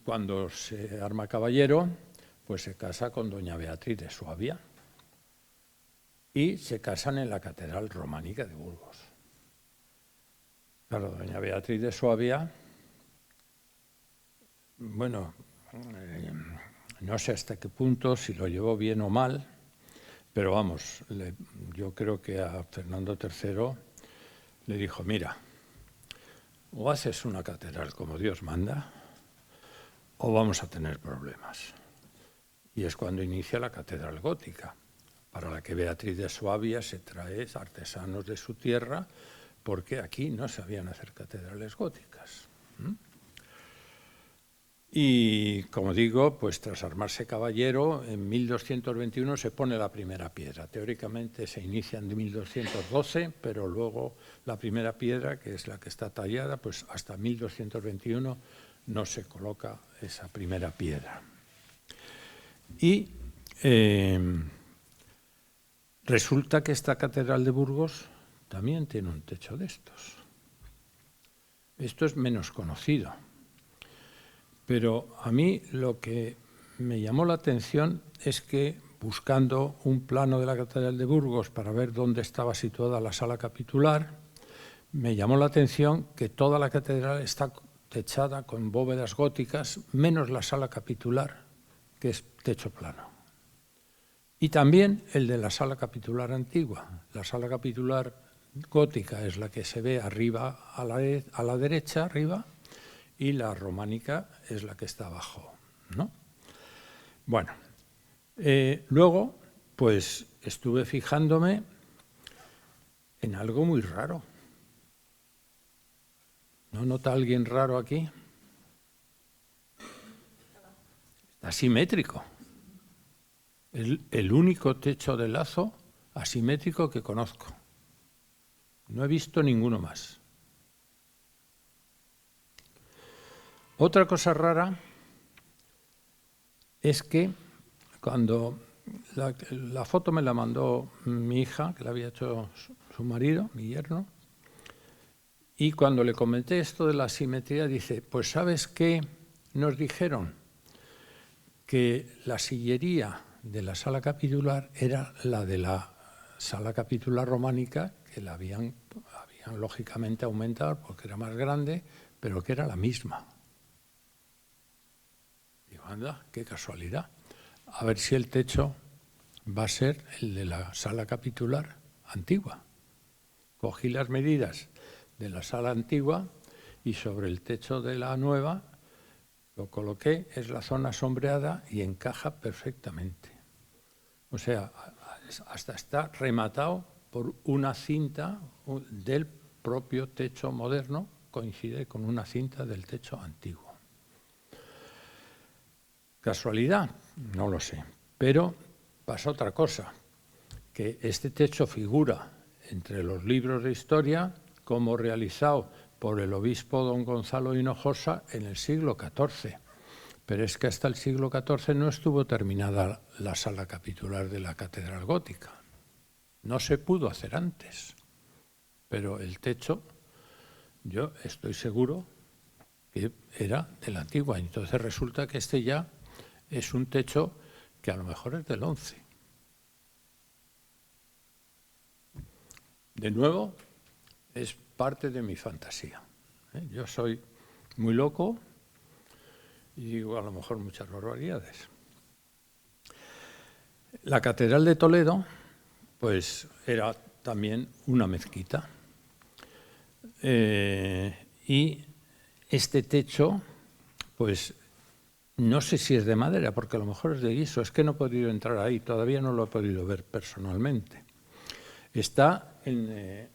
Cuando se arma caballero, pues se casa con doña Beatriz de Suabia y se casan en la Catedral Románica de Burgos. Claro, doña Beatriz de Suabia, bueno, no sé hasta qué punto, si lo llevó bien o mal, pero vamos, yo creo que a Fernando III le dijo, mira, o haces una catedral como Dios manda, o vamos a tener problemas. Y es cuando inicia la catedral gótica, para la que Beatriz de Suabia se trae artesanos de su tierra, porque aquí no sabían hacer catedrales góticas. Y, como digo, pues tras armarse caballero, en 1221 se pone la primera piedra. Teóricamente se inicia en 1212, pero luego la primera piedra, que es la que está tallada, pues hasta 1221 no se coloca esa primera piedra. Y resulta que esta catedral de Burgos también tiene un techo de estos. Esto es menos conocido. Pero a mí lo que me llamó la atención es que buscando un plano de la Catedral de Burgos para ver dónde estaba situada la sala capitular, me llamó la atención que toda la catedral está techada con bóvedas góticas, menos la sala capitular, que es techo plano. Y también el de la sala capitular antigua. La sala capitular gótica es la que se ve arriba a la derecha, arriba, y la románica es la que está abajo, ¿no? Bueno, luego pues estuve fijándome en algo muy raro. ¿No nota alguien raro aquí? Está asimétrico. El único techo de lazo asimétrico que conozco. No he visto ninguno más. Otra cosa rara es que cuando la foto me la mandó mi hija, que la había hecho su marido, mi yerno, y cuando le comenté esto de la asimetría, dice, pues ¿sabes qué nos dijeron? Que la sillería de la sala capitular era la de la sala capitular románica, que la habían lógicamente aumentado porque era más grande, pero que era la misma. Digo, anda, qué casualidad. A ver si el techo va a ser el de la sala capitular antigua. Cogí las medidas de la sala antigua y sobre el techo de la nueva lo coloqué, es la zona sombreada y encaja perfectamente. O sea, hasta está rematado por una cinta del propio techo moderno, coincide con una cinta del techo antiguo. ¿Casualidad? No lo sé. Pero pasa otra cosa, que este techo figura entre los libros de historia como realizado por el obispo don Gonzalo Hinojosa en el siglo XIV. Pero es que hasta el siglo XIV no estuvo terminada la sala capitular de la Catedral Gótica. No se pudo hacer antes. Pero el techo, yo estoy seguro que era de la antigua. Entonces resulta que este ya es un techo que a lo mejor es del XI. De nuevo, es parte de mi fantasía. Yo soy muy loco y digo a lo mejor muchas barbaridades. La Catedral de Toledo, pues era también una mezquita. Y este techo, pues no sé si es de madera, porque a lo mejor es de guiso, es que no he podido entrar ahí, todavía no lo he podido ver personalmente. Está en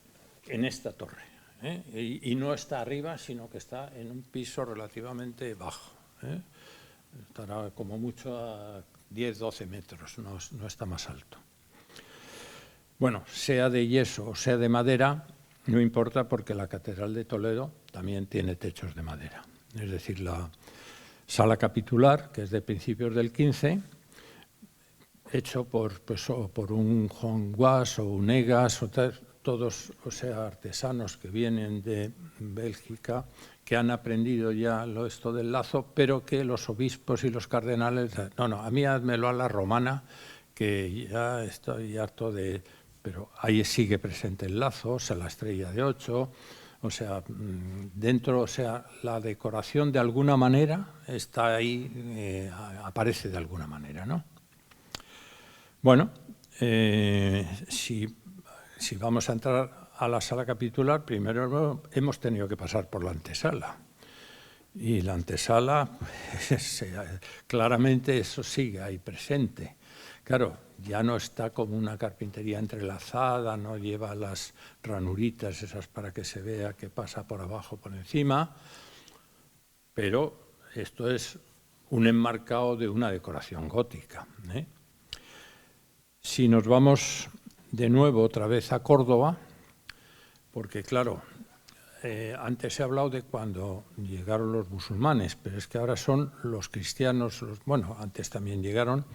esta torre, y no está arriba, sino que está en un piso relativamente bajo. Estará como mucho a 10-12 metros, no está más alto. Bueno, sea de yeso o sea de madera, no importa porque la Catedral de Toledo también tiene techos de madera. Es decir, la sala capitular, que es de principios del XV, hecho por un Juan Guas o un Egas, todos, o sea, artesanos que vienen de Bélgica, que han aprendido ya esto del lazo, pero que los obispos y los cardenales, no, a mí házmelo a la romana, que ya estoy harto de... Pero ahí sigue presente el lazo, o sea, la estrella de 8, o sea, dentro, o sea, la decoración de alguna manera está ahí, aparece de alguna manera, ¿no? Bueno, si vamos a entrar a la sala capitular, primero hemos tenido que pasar por la antesala. Y la antesala, pues, claramente eso sigue ahí presente. Claro, ya no está como una carpintería entrelazada, no lleva las ranuritas esas para que se vea que pasa por abajo, por encima, pero esto es un enmarcado de una decoración gótica. Si nos vamos de nuevo otra vez a Córdoba, porque claro, antes he hablado de cuando llegaron los musulmanes, pero es que ahora son los cristianos, bueno, antes también llegaron,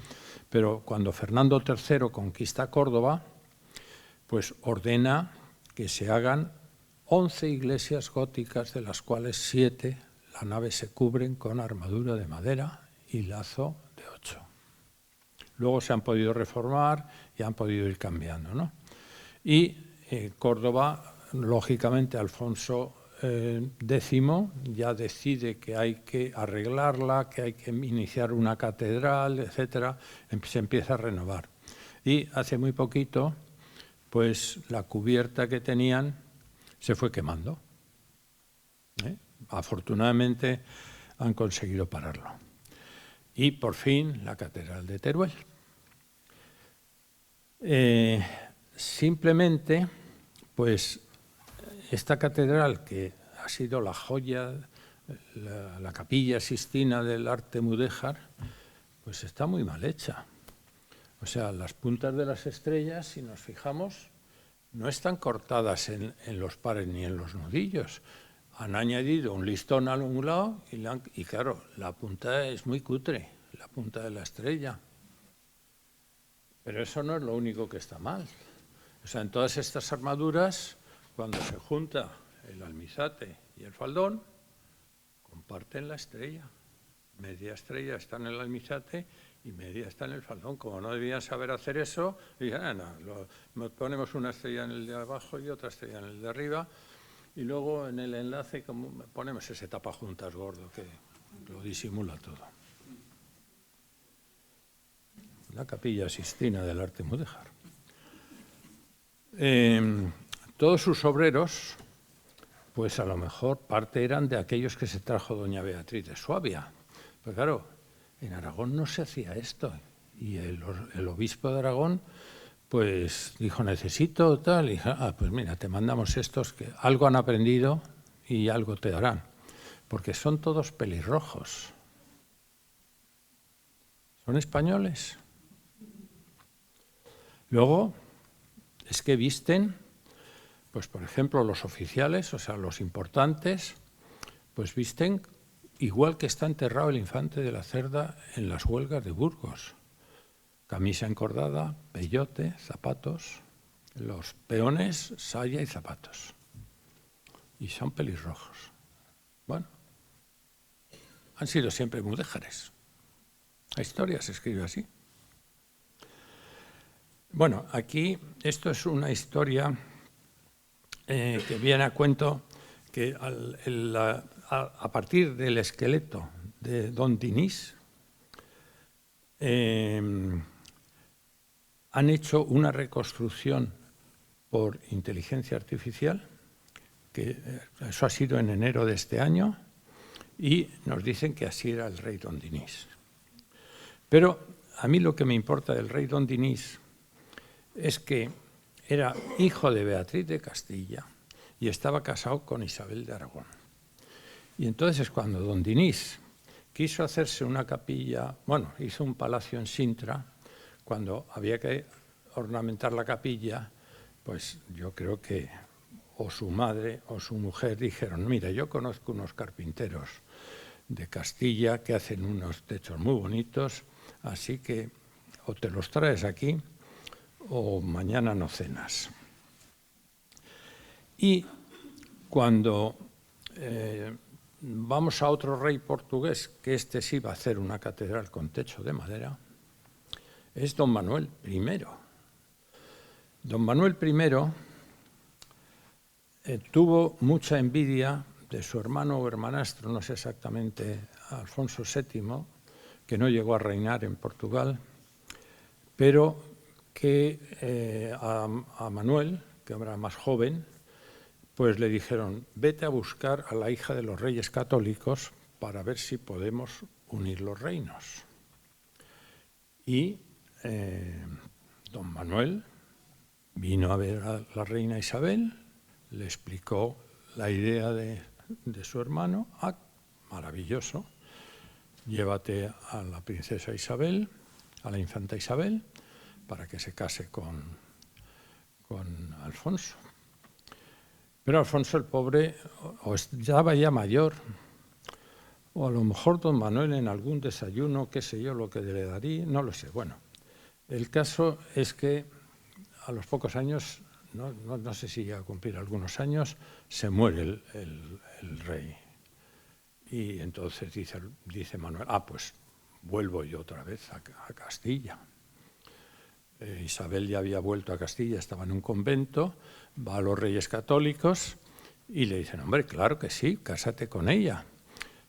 pero cuando Fernando III conquista Córdoba, pues ordena que se hagan 11 iglesias góticas, de las cuales 7 la nave se cubren con armadura de madera y lazo de 8. luego se han podido reformar y han podido ir cambiando, ¿no? Y Córdoba, lógicamente, Alfonso X ya decide que hay que arreglarla, que hay que iniciar una catedral, etcétera, se empieza a renovar. Y hace muy poquito, pues la cubierta que tenían se fue quemando. Afortunadamente han conseguido pararlo. Y por fin la Catedral de Teruel. Simplemente, pues esta catedral, que ha sido la joya, la capilla Sistina del arte mudéjar, pues está muy mal hecha. O sea, las puntas de las estrellas, si nos fijamos, no están cortadas en los pares ni en los nudillos. Han añadido un listón a un lado y claro, la punta es muy cutre, la punta de la estrella. Pero eso no es lo único que está mal. O sea, en todas estas armaduras, cuando se junta el almizate y el faldón, comparten la estrella. Media estrella está en el almizate y media está en el faldón. Como no debían saber hacer eso, dijeron, ponemos una estrella en el de abajo y otra estrella en el de arriba, y luego en el enlace ponemos ese tapajuntas gordo que lo disimula todo. La capilla Sistina del arte mudéjar. Todos sus obreros, pues a lo mejor parte eran de aquellos que se trajo doña Beatriz de Suabia. Pues claro, en Aragón no se hacía esto. Y el obispo de Aragón, pues dijo, necesito tal. Y dije, pues mira, te mandamos estos que algo han aprendido y algo te darán. Porque son todos pelirrojos. Son españoles. Luego, es que visten, pues por ejemplo, los oficiales, o sea, los importantes, pues visten igual que está enterrado el infante de la Cerda en las huelgas de Burgos. Camisa encordada, peyote, zapatos. Los peones, saya y zapatos. Y son pelirrojos. Bueno, han sido siempre mudéjares. La historia se escribe así. Bueno, aquí esto es una historia que viene a cuento que a partir del esqueleto de Don Dinís han hecho una reconstrucción por inteligencia artificial, que eso ha sido en enero de este año, y nos dicen que así era el rey Don Dinís. Pero a mí lo que me importa del rey Don Dinís es que era hijo de Beatriz de Castilla y estaba casado con Isabel de Aragón. Y entonces cuando Don Dinís quiso hacerse una capilla, bueno, hizo un palacio en Sintra, cuando había que ornamentar la capilla, pues yo creo que o su madre o su mujer dijeron, mira, yo conozco unos carpinteros de Castilla que hacen unos techos muy bonitos, así que o te los traes aquí o mañana no cenas. Y cuando vamos a otro rey portugués, que este sí va a hacer una catedral con techo de madera, es Don Manuel I. Don Manuel I tuvo mucha envidia de su hermano o hermanastro, no sé exactamente, Alfonso VII, que no llegó a reinar en Portugal, pero que a Manuel, que era más joven, pues le dijeron, vete a buscar a la hija de los reyes católicos para ver si podemos unir los reinos. Y don Manuel vino a ver a la reina Isabel, le explicó la idea de su hermano. Ah, maravilloso, llévate a la princesa Isabel, a la infanta Isabel, para que se case con Alfonso. Pero Alfonso el pobre o estaba ya mayor, o a lo mejor don Manuel en algún desayuno, qué sé yo, lo que le daría, no lo sé. Bueno, el caso es que a los pocos años, no sé si llega a cumplir algunos años, se muere el rey. Y entonces dice Manuel, pues vuelvo yo otra vez a Castilla. Isabel ya había vuelto a Castilla, estaba en un convento, va a los Reyes Católicos y le dicen, hombre, claro que sí, cásate con ella.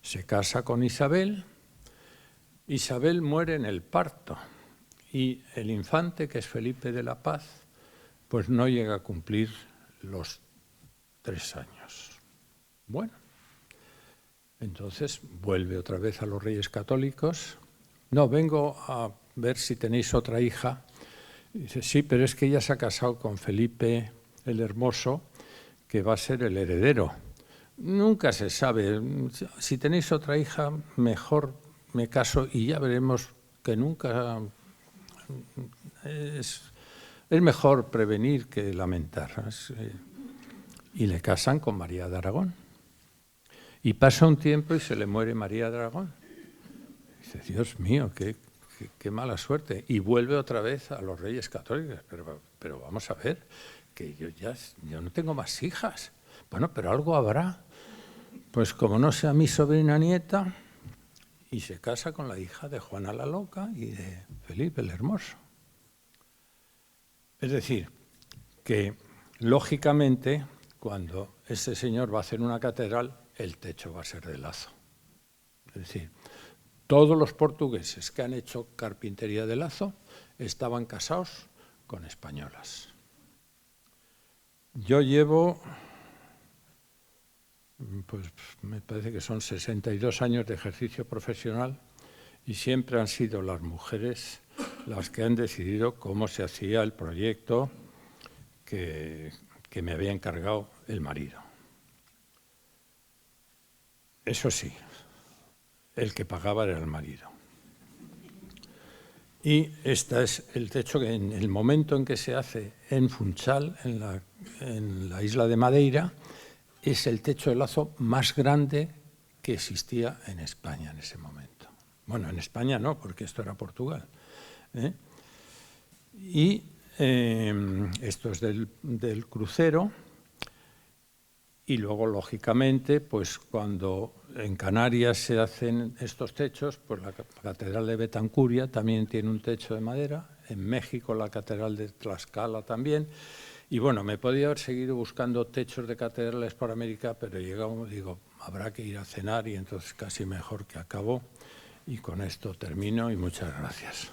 Se casa con Isabel. Isabel muere en el parto y el infante, que es Felipe de la Paz, pues no llega a cumplir los 3 años. Bueno, entonces vuelve otra vez a los Reyes Católicos. No, vengo a ver si tenéis otra hija. Y dice, sí, pero es que ella se ha casado con Felipe el Hermoso, que va a ser el heredero. Nunca se sabe. Si tenéis otra hija, mejor me caso y ya veremos que nunca... Es mejor prevenir que lamentar. Y le casan con María de Aragón. Y pasa un tiempo y se le muere María de Aragón. Dice, Dios mío, qué mala suerte. Y vuelve otra vez a los Reyes Católicos. Pero vamos a ver, que yo no tengo más hijas. Bueno, pero algo habrá. Pues como no sea mi sobrina nieta, y se casa con la hija de Juana la Loca y de Felipe el Hermoso. Es decir, que lógicamente, cuando este señor va a hacer una catedral, el techo va a ser de lazo. Es decir, todos los portugueses que han hecho carpintería de lazo estaban casados con españolas. Yo llevo, pues me parece que son 62 años de ejercicio profesional y siempre han sido las mujeres las que han decidido cómo se hacía el proyecto que me había encargado el marido. Eso sí, el que pagaba era el marido. Y este es el techo que en el momento en que se hace en Funchal, en la isla de Madeira, es el techo de lazo más grande que existía en España en ese momento. Bueno, en España no, porque esto era Portugal. Y esto es del crucero. Y luego, lógicamente, pues cuando en Canarias se hacen estos techos, pues la Catedral de Betancuria también tiene un techo de madera, en México la Catedral de Tlaxcala también, y bueno, me podía haber seguido buscando techos de catedrales por América, pero llegamos, digo, habrá que ir a cenar y entonces casi mejor que acabo, y con esto termino y muchas gracias.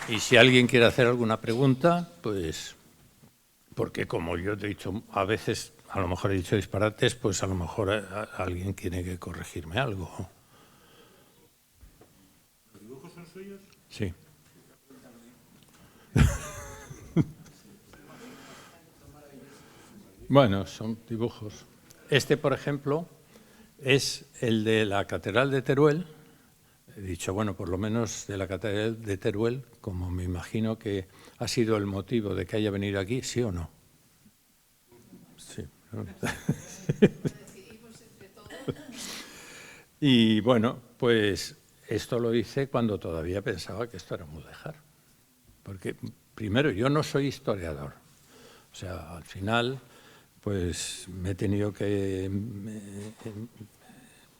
Y si alguien quiere hacer alguna pregunta, pues, porque como yo he dicho, a veces, a lo mejor he dicho disparates, pues a lo mejor alguien tiene que corregirme algo. ¿Los dibujos son suyos? Sí. Bueno, son dibujos. Este, por ejemplo, es el de la Catedral de Teruel. He dicho, bueno, por lo menos de la Catedral de Teruel, como me imagino que ha sido el motivo de que haya venido aquí, ¿sí o no? Sí. Y bueno, pues esto lo hice cuando todavía pensaba que esto era mudéjar. Porque, primero, yo no soy historiador. O sea, al final, pues me he tenido que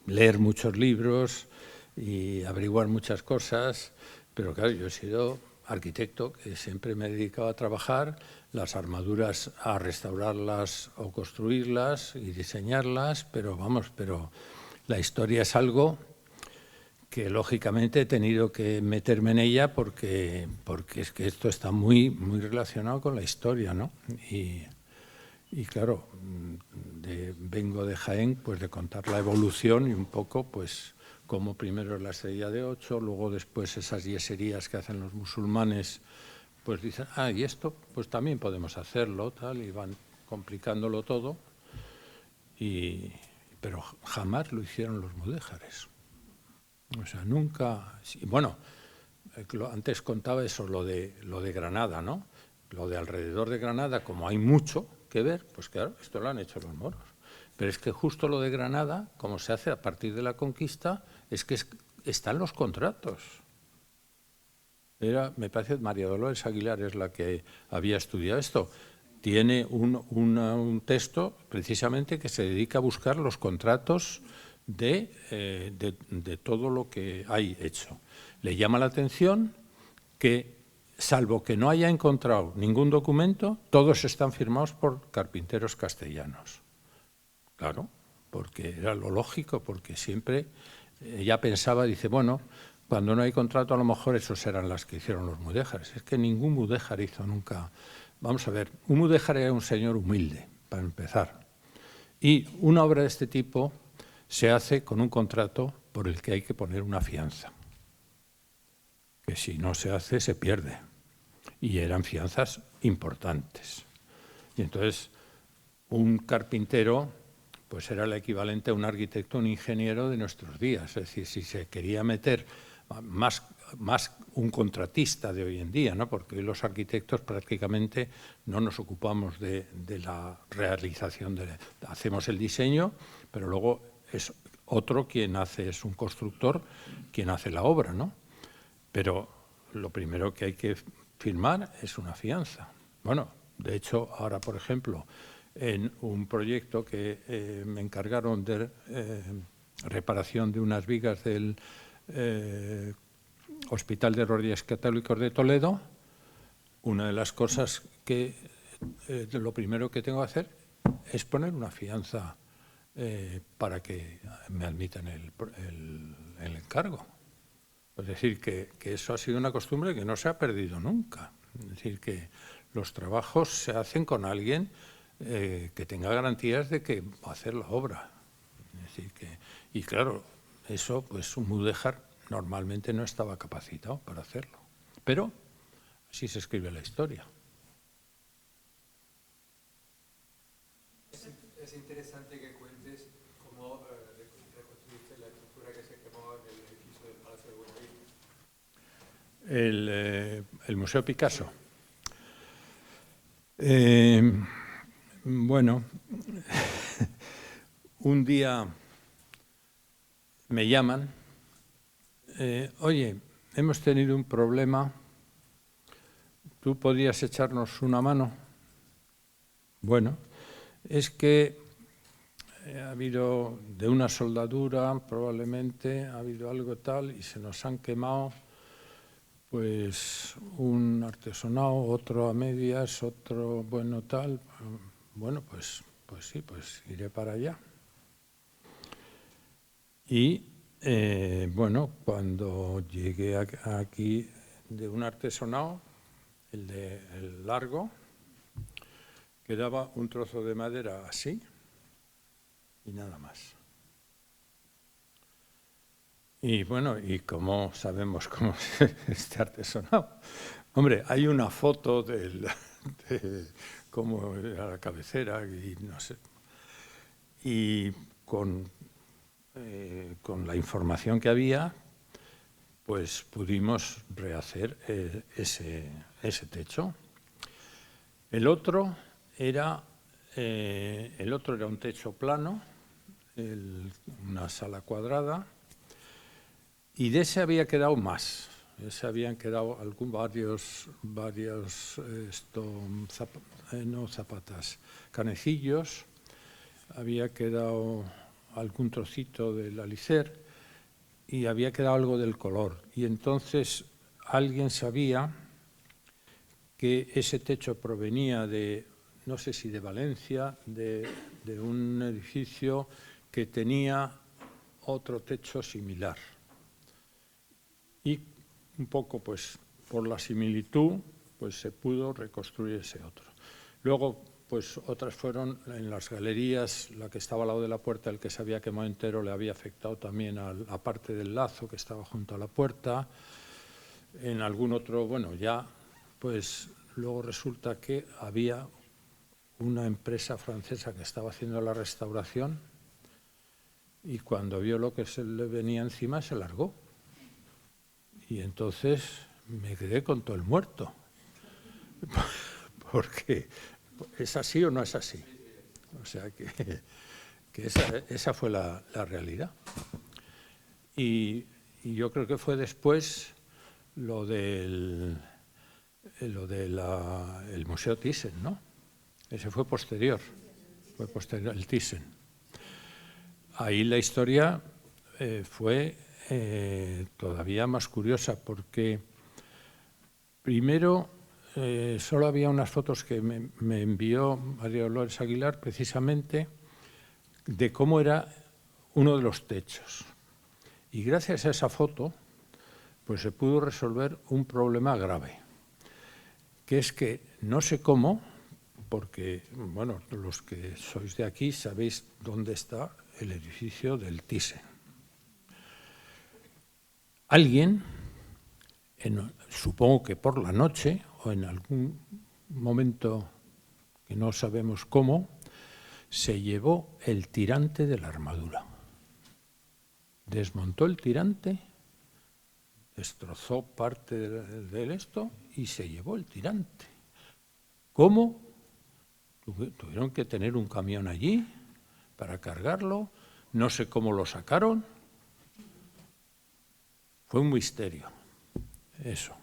leer muchos libros y averiguar muchas cosas, pero claro, yo he sido arquitecto, que siempre me he dedicado a trabajar las armaduras, a restaurarlas o construirlas y diseñarlas, pero vamos, pero la historia es algo que lógicamente he tenido que meterme en ella porque es que esto está muy relacionado con la historia, ¿no? Y claro, vengo de Jaén, pues de contar la evolución y un poco, pues, como primero es la estrella de 8, luego después esas yeserías que hacen los musulmanes, pues dicen, y esto pues también podemos hacerlo, tal, y van complicándolo todo, pero jamás lo hicieron los mudéjares. O sea, nunca... Bueno, antes contaba eso, lo de Granada, ¿no? Lo de alrededor de Granada, como hay mucho que ver, pues claro, esto lo han hecho los moros. Pero es que justo lo de Granada, como se hace a partir de la conquista, es que están los contratos. Me parece que María Dolores Aguilar es la que había estudiado esto. tiene un texto precisamente que se dedica a buscar los contratos de todo lo que hay hecho. Le llama la atención que, salvo que no haya encontrado ningún documento, todos están firmados por carpinteros castellanos. Claro, porque era lo lógico, porque siempre ella pensaba, dice, bueno, cuando no hay contrato a lo mejor esos eran las que hicieron los mudéjares. Es que ningún mudéjar hizo nunca. Vamos a ver, un mudéjar era un señor humilde, para empezar. Y una obra de este tipo se hace con un contrato por el que hay que poner una fianza, que si no se hace se pierde. Y eran fianzas importantes. Y entonces un carpintero pues era el equivalente a un arquitecto, un ingeniero de nuestros días. Es decir, si se quería meter más un contratista de hoy en día, ¿no? Porque hoy los arquitectos prácticamente no nos ocupamos de la realización, hacemos el diseño, pero luego es otro quien hace, es un constructor quien hace la obra, ¿no? Pero lo primero que hay que firmar es una fianza. Bueno, de hecho, ahora, por ejemplo, en un proyecto que me encargaron de reparación de unas vigas del Hospital de Rodillas Católicos de Toledo, una de las cosas que lo primero que tengo que hacer es poner una fianza para que me admitan el encargo. Es decir, que eso ha sido una costumbre que no se ha perdido nunca. Es decir, que los trabajos se hacen con alguien que tenga garantías de que va a hacer la obra. Es decir, y claro, eso pues un mudéjar normalmente no estaba capacitado para hacerlo. Pero así se escribe la historia. Es interesante que cuentes cómo reconstruiste la estructura que se quemó en el edificio del Palacio de Buenavista. El Museo Picasso. Bueno, un día me llaman, oye, hemos tenido un problema, ¿tú podrías echarnos una mano? Bueno, es que ha habido de una soldadura, probablemente, ha habido algo tal y se nos han quemado pues un artesonado, otro a medias, otro bueno tal. Bueno, pues sí, pues iré para allá. Y bueno, cuando llegué aquí de un artesonado, el largo, quedaba un trozo de madera así y nada más. Y bueno, ¿y cómo sabemos cómo es este artesonado? Hombre, hay una foto de cómo era la cabecera y no sé. Y con la información que había, pues pudimos rehacer ese techo. El otro era un techo plano, una sala cuadrada, y de ese había quedado más. De ese habían quedado varios canecillos, había quedado algún trocito del alicer y había quedado algo del color. Y entonces alguien sabía que ese techo provenía de, no sé si de Valencia, de un edificio que tenía otro techo similar. Y un poco, pues, por la similitud, pues se pudo reconstruir ese otro. Luego, pues otras fueron en las galerías, la que estaba al lado de la puerta, el que se había quemado entero le había afectado también a la parte del lazo que estaba junto a la puerta. En algún otro, bueno, ya, pues luego resulta que había una empresa francesa que estaba haciendo la restauración y cuando vio lo que se le venía encima se largó. Y entonces me quedé con todo el muerto. Porque ¿es así o no es así? O sea que esa fue la realidad. Y yo creo que fue después el Museo Thyssen, ¿no? Ese fue posterior el Thyssen. Ahí la historia fue todavía más curiosa, porque primero solo había unas fotos que me envió María Dolores Aguilar, precisamente, de cómo era uno de los techos. Y gracias a esa foto, pues se pudo resolver un problema grave, que es que no sé cómo, porque, bueno, los que sois de aquí sabéis dónde está el edificio del Thyssen. Alguien, supongo que por la noche o en algún momento que no sabemos cómo, se llevó el tirante de la armadura. Desmontó el tirante, destrozó parte de esto y se llevó el tirante. ¿Cómo? Tuvieron que tener un camión allí para cargarlo, no sé cómo lo sacaron. Fue un misterio, eso.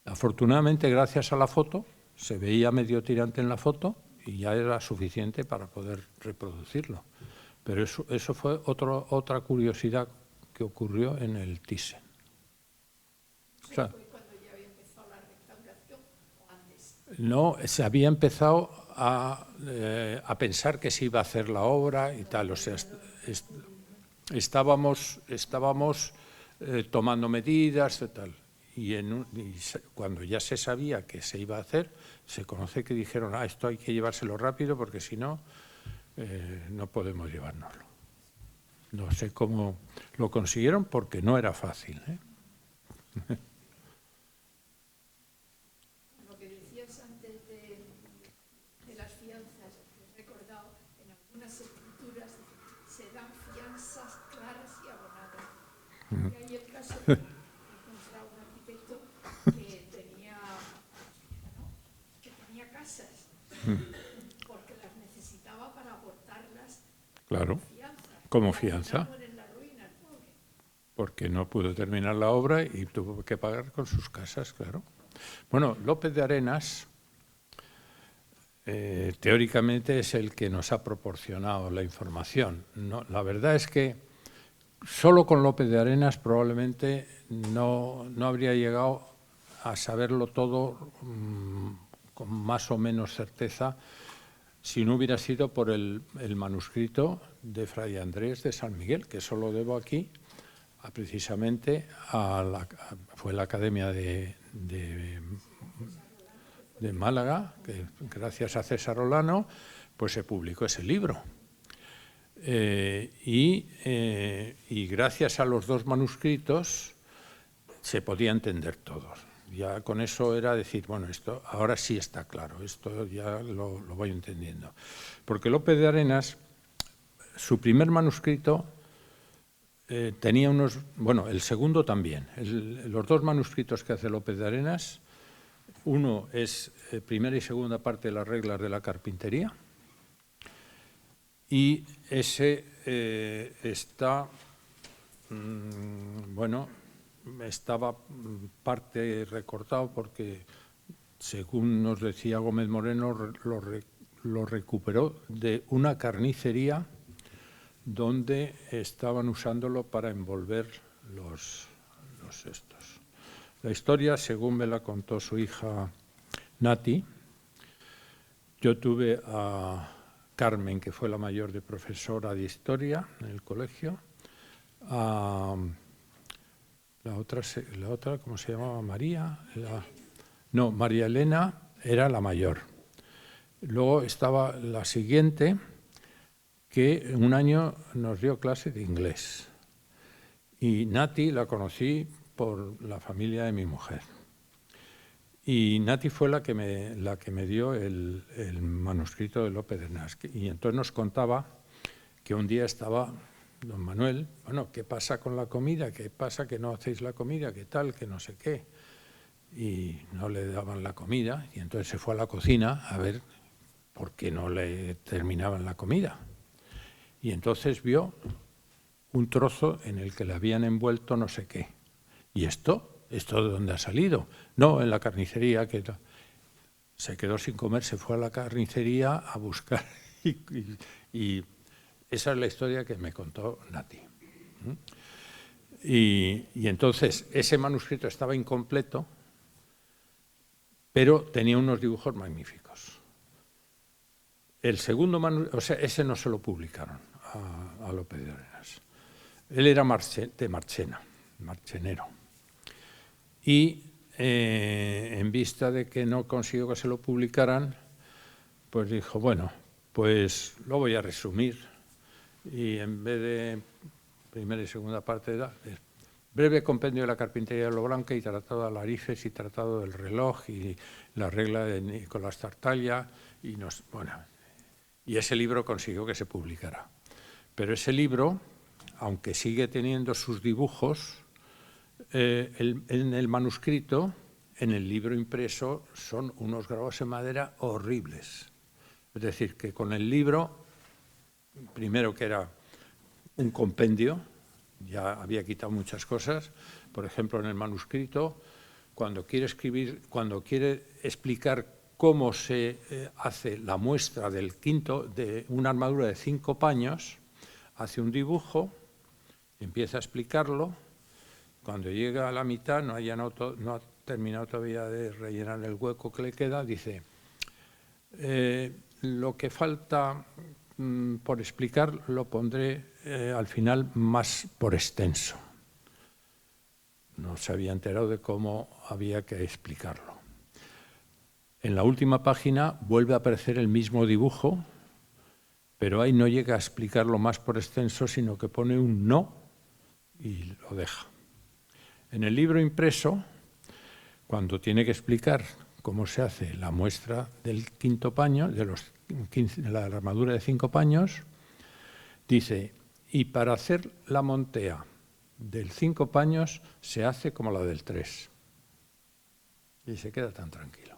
Afortunadamente, gracias a la foto, se veía medio tirante en la foto y ya era suficiente para poder reproducirlo. Pero eso fue otra curiosidad que ocurrió en el Thyssen. O sea, ¿Fue cuando ya había empezado la restauración o antes? no, se había empezado a pensar que se iba a hacer la obra y tal. O sea, estábamos tomando medidas y tal. Y cuando ya se sabía que se iba a hacer, se conoce que dijeron, esto hay que llevárselo rápido porque si no, no podemos llevárnoslo. No sé cómo lo consiguieron porque no era fácil, ¿eh? Lo que decías antes de las fianzas, he recordado, en algunas escrituras se dan fianzas claras y abonadas. Y hay el caso de encontrar un arquitecto que tenía casas, porque las necesitaba para aportarlas. Claro, como fianza, porque no pudo terminar la obra y tuvo que pagar con sus casas, claro. Bueno, López de Arenas teóricamente es el que nos ha proporcionado la información. No, la verdad es que solo con López de Arenas probablemente no habría llegado a saberlo todo con más o menos certeza si no hubiera sido por el manuscrito de Fray Andrés de San Miguel, que eso lo debo aquí precisamente fue la Academia de Málaga, que gracias a César Olano pues se publicó ese libro. Y gracias a los dos manuscritos se podía entender todo. Ya con eso era decir, bueno, esto ahora sí está claro, esto ya lo voy entendiendo. Porque López de Arenas, su primer manuscrito tenía unos... Bueno, el segundo también. Los dos manuscritos que hace López de Arenas, uno es primera y segunda parte de las reglas de la carpintería, y ese estaba parte recortado porque, según nos decía Gómez Moreno, lo recuperó de una carnicería donde estaban usándolo para envolver los estos. La historia, según me la contó su hija Nati, yo tuve a Carmen, que fue la mayor de profesora de historia en el colegio, la otra, ¿cómo se llamaba? María. No, María Elena era la mayor. Luego estaba la siguiente, que un año nos dio clase de inglés. Y Nati la conocí por la familia de mi mujer. Y Nati fue la que me dio el manuscrito de López de Arenas. Y entonces nos contaba que un día estaba don Manuel, bueno, ¿qué pasa con la comida? ¿Qué pasa que no hacéis la comida? ¿Qué tal? Que no sé qué. Y no le daban la comida. Y entonces se fue a la cocina a ver por qué no le terminaban la comida. Y entonces vio un trozo en el que le habían envuelto no sé qué. ¿Y esto? ¿Esto de dónde ha salido? No, en la carnicería. se quedó sin comer, se fue a la carnicería a buscar y esa es la historia que me contó Nati. Y entonces ese manuscrito estaba incompleto, pero tenía unos dibujos magníficos. El segundo manuscrito, o sea, ese no se lo publicaron a Lope de Arenas. Él era de Marchena, marchenero. Y en vista de que no consiguió que se lo publicaran, pues dijo, bueno, pues lo voy a resumir. Y en vez de primera y segunda parte, breve compendio de la carpintería de lo blanca y tratado de Alarifes y tratado del reloj y la regla de Nicolás Tartaglia. Y ese libro consiguió que se publicara. Pero ese libro, aunque sigue teniendo sus dibujos, en el manuscrito, en el libro impreso, son unos grabados en madera horribles. Es decir, que con el libro, primero que era un compendio, ya había quitado muchas cosas. Por ejemplo, en el manuscrito, cuando quiere explicar cómo se hace la muestra de una armadura de 5 paños, hace un dibujo, empieza a explicarlo. Cuando llega a la mitad, no ha terminado todavía de rellenar el hueco que le queda, dice, lo que falta por explicar lo pondré al final más por extenso. No se había enterado de cómo había que explicarlo. En la última página vuelve a aparecer el mismo dibujo, pero ahí no llega a explicarlo más por extenso, sino que pone un no y lo deja. En el libro impreso, cuando tiene que explicar cómo se hace la muestra del 5.º paño, de la armadura de 5 paños, dice, y para hacer la montea del 5 paños se hace como la del 3. Y se queda tan tranquilo.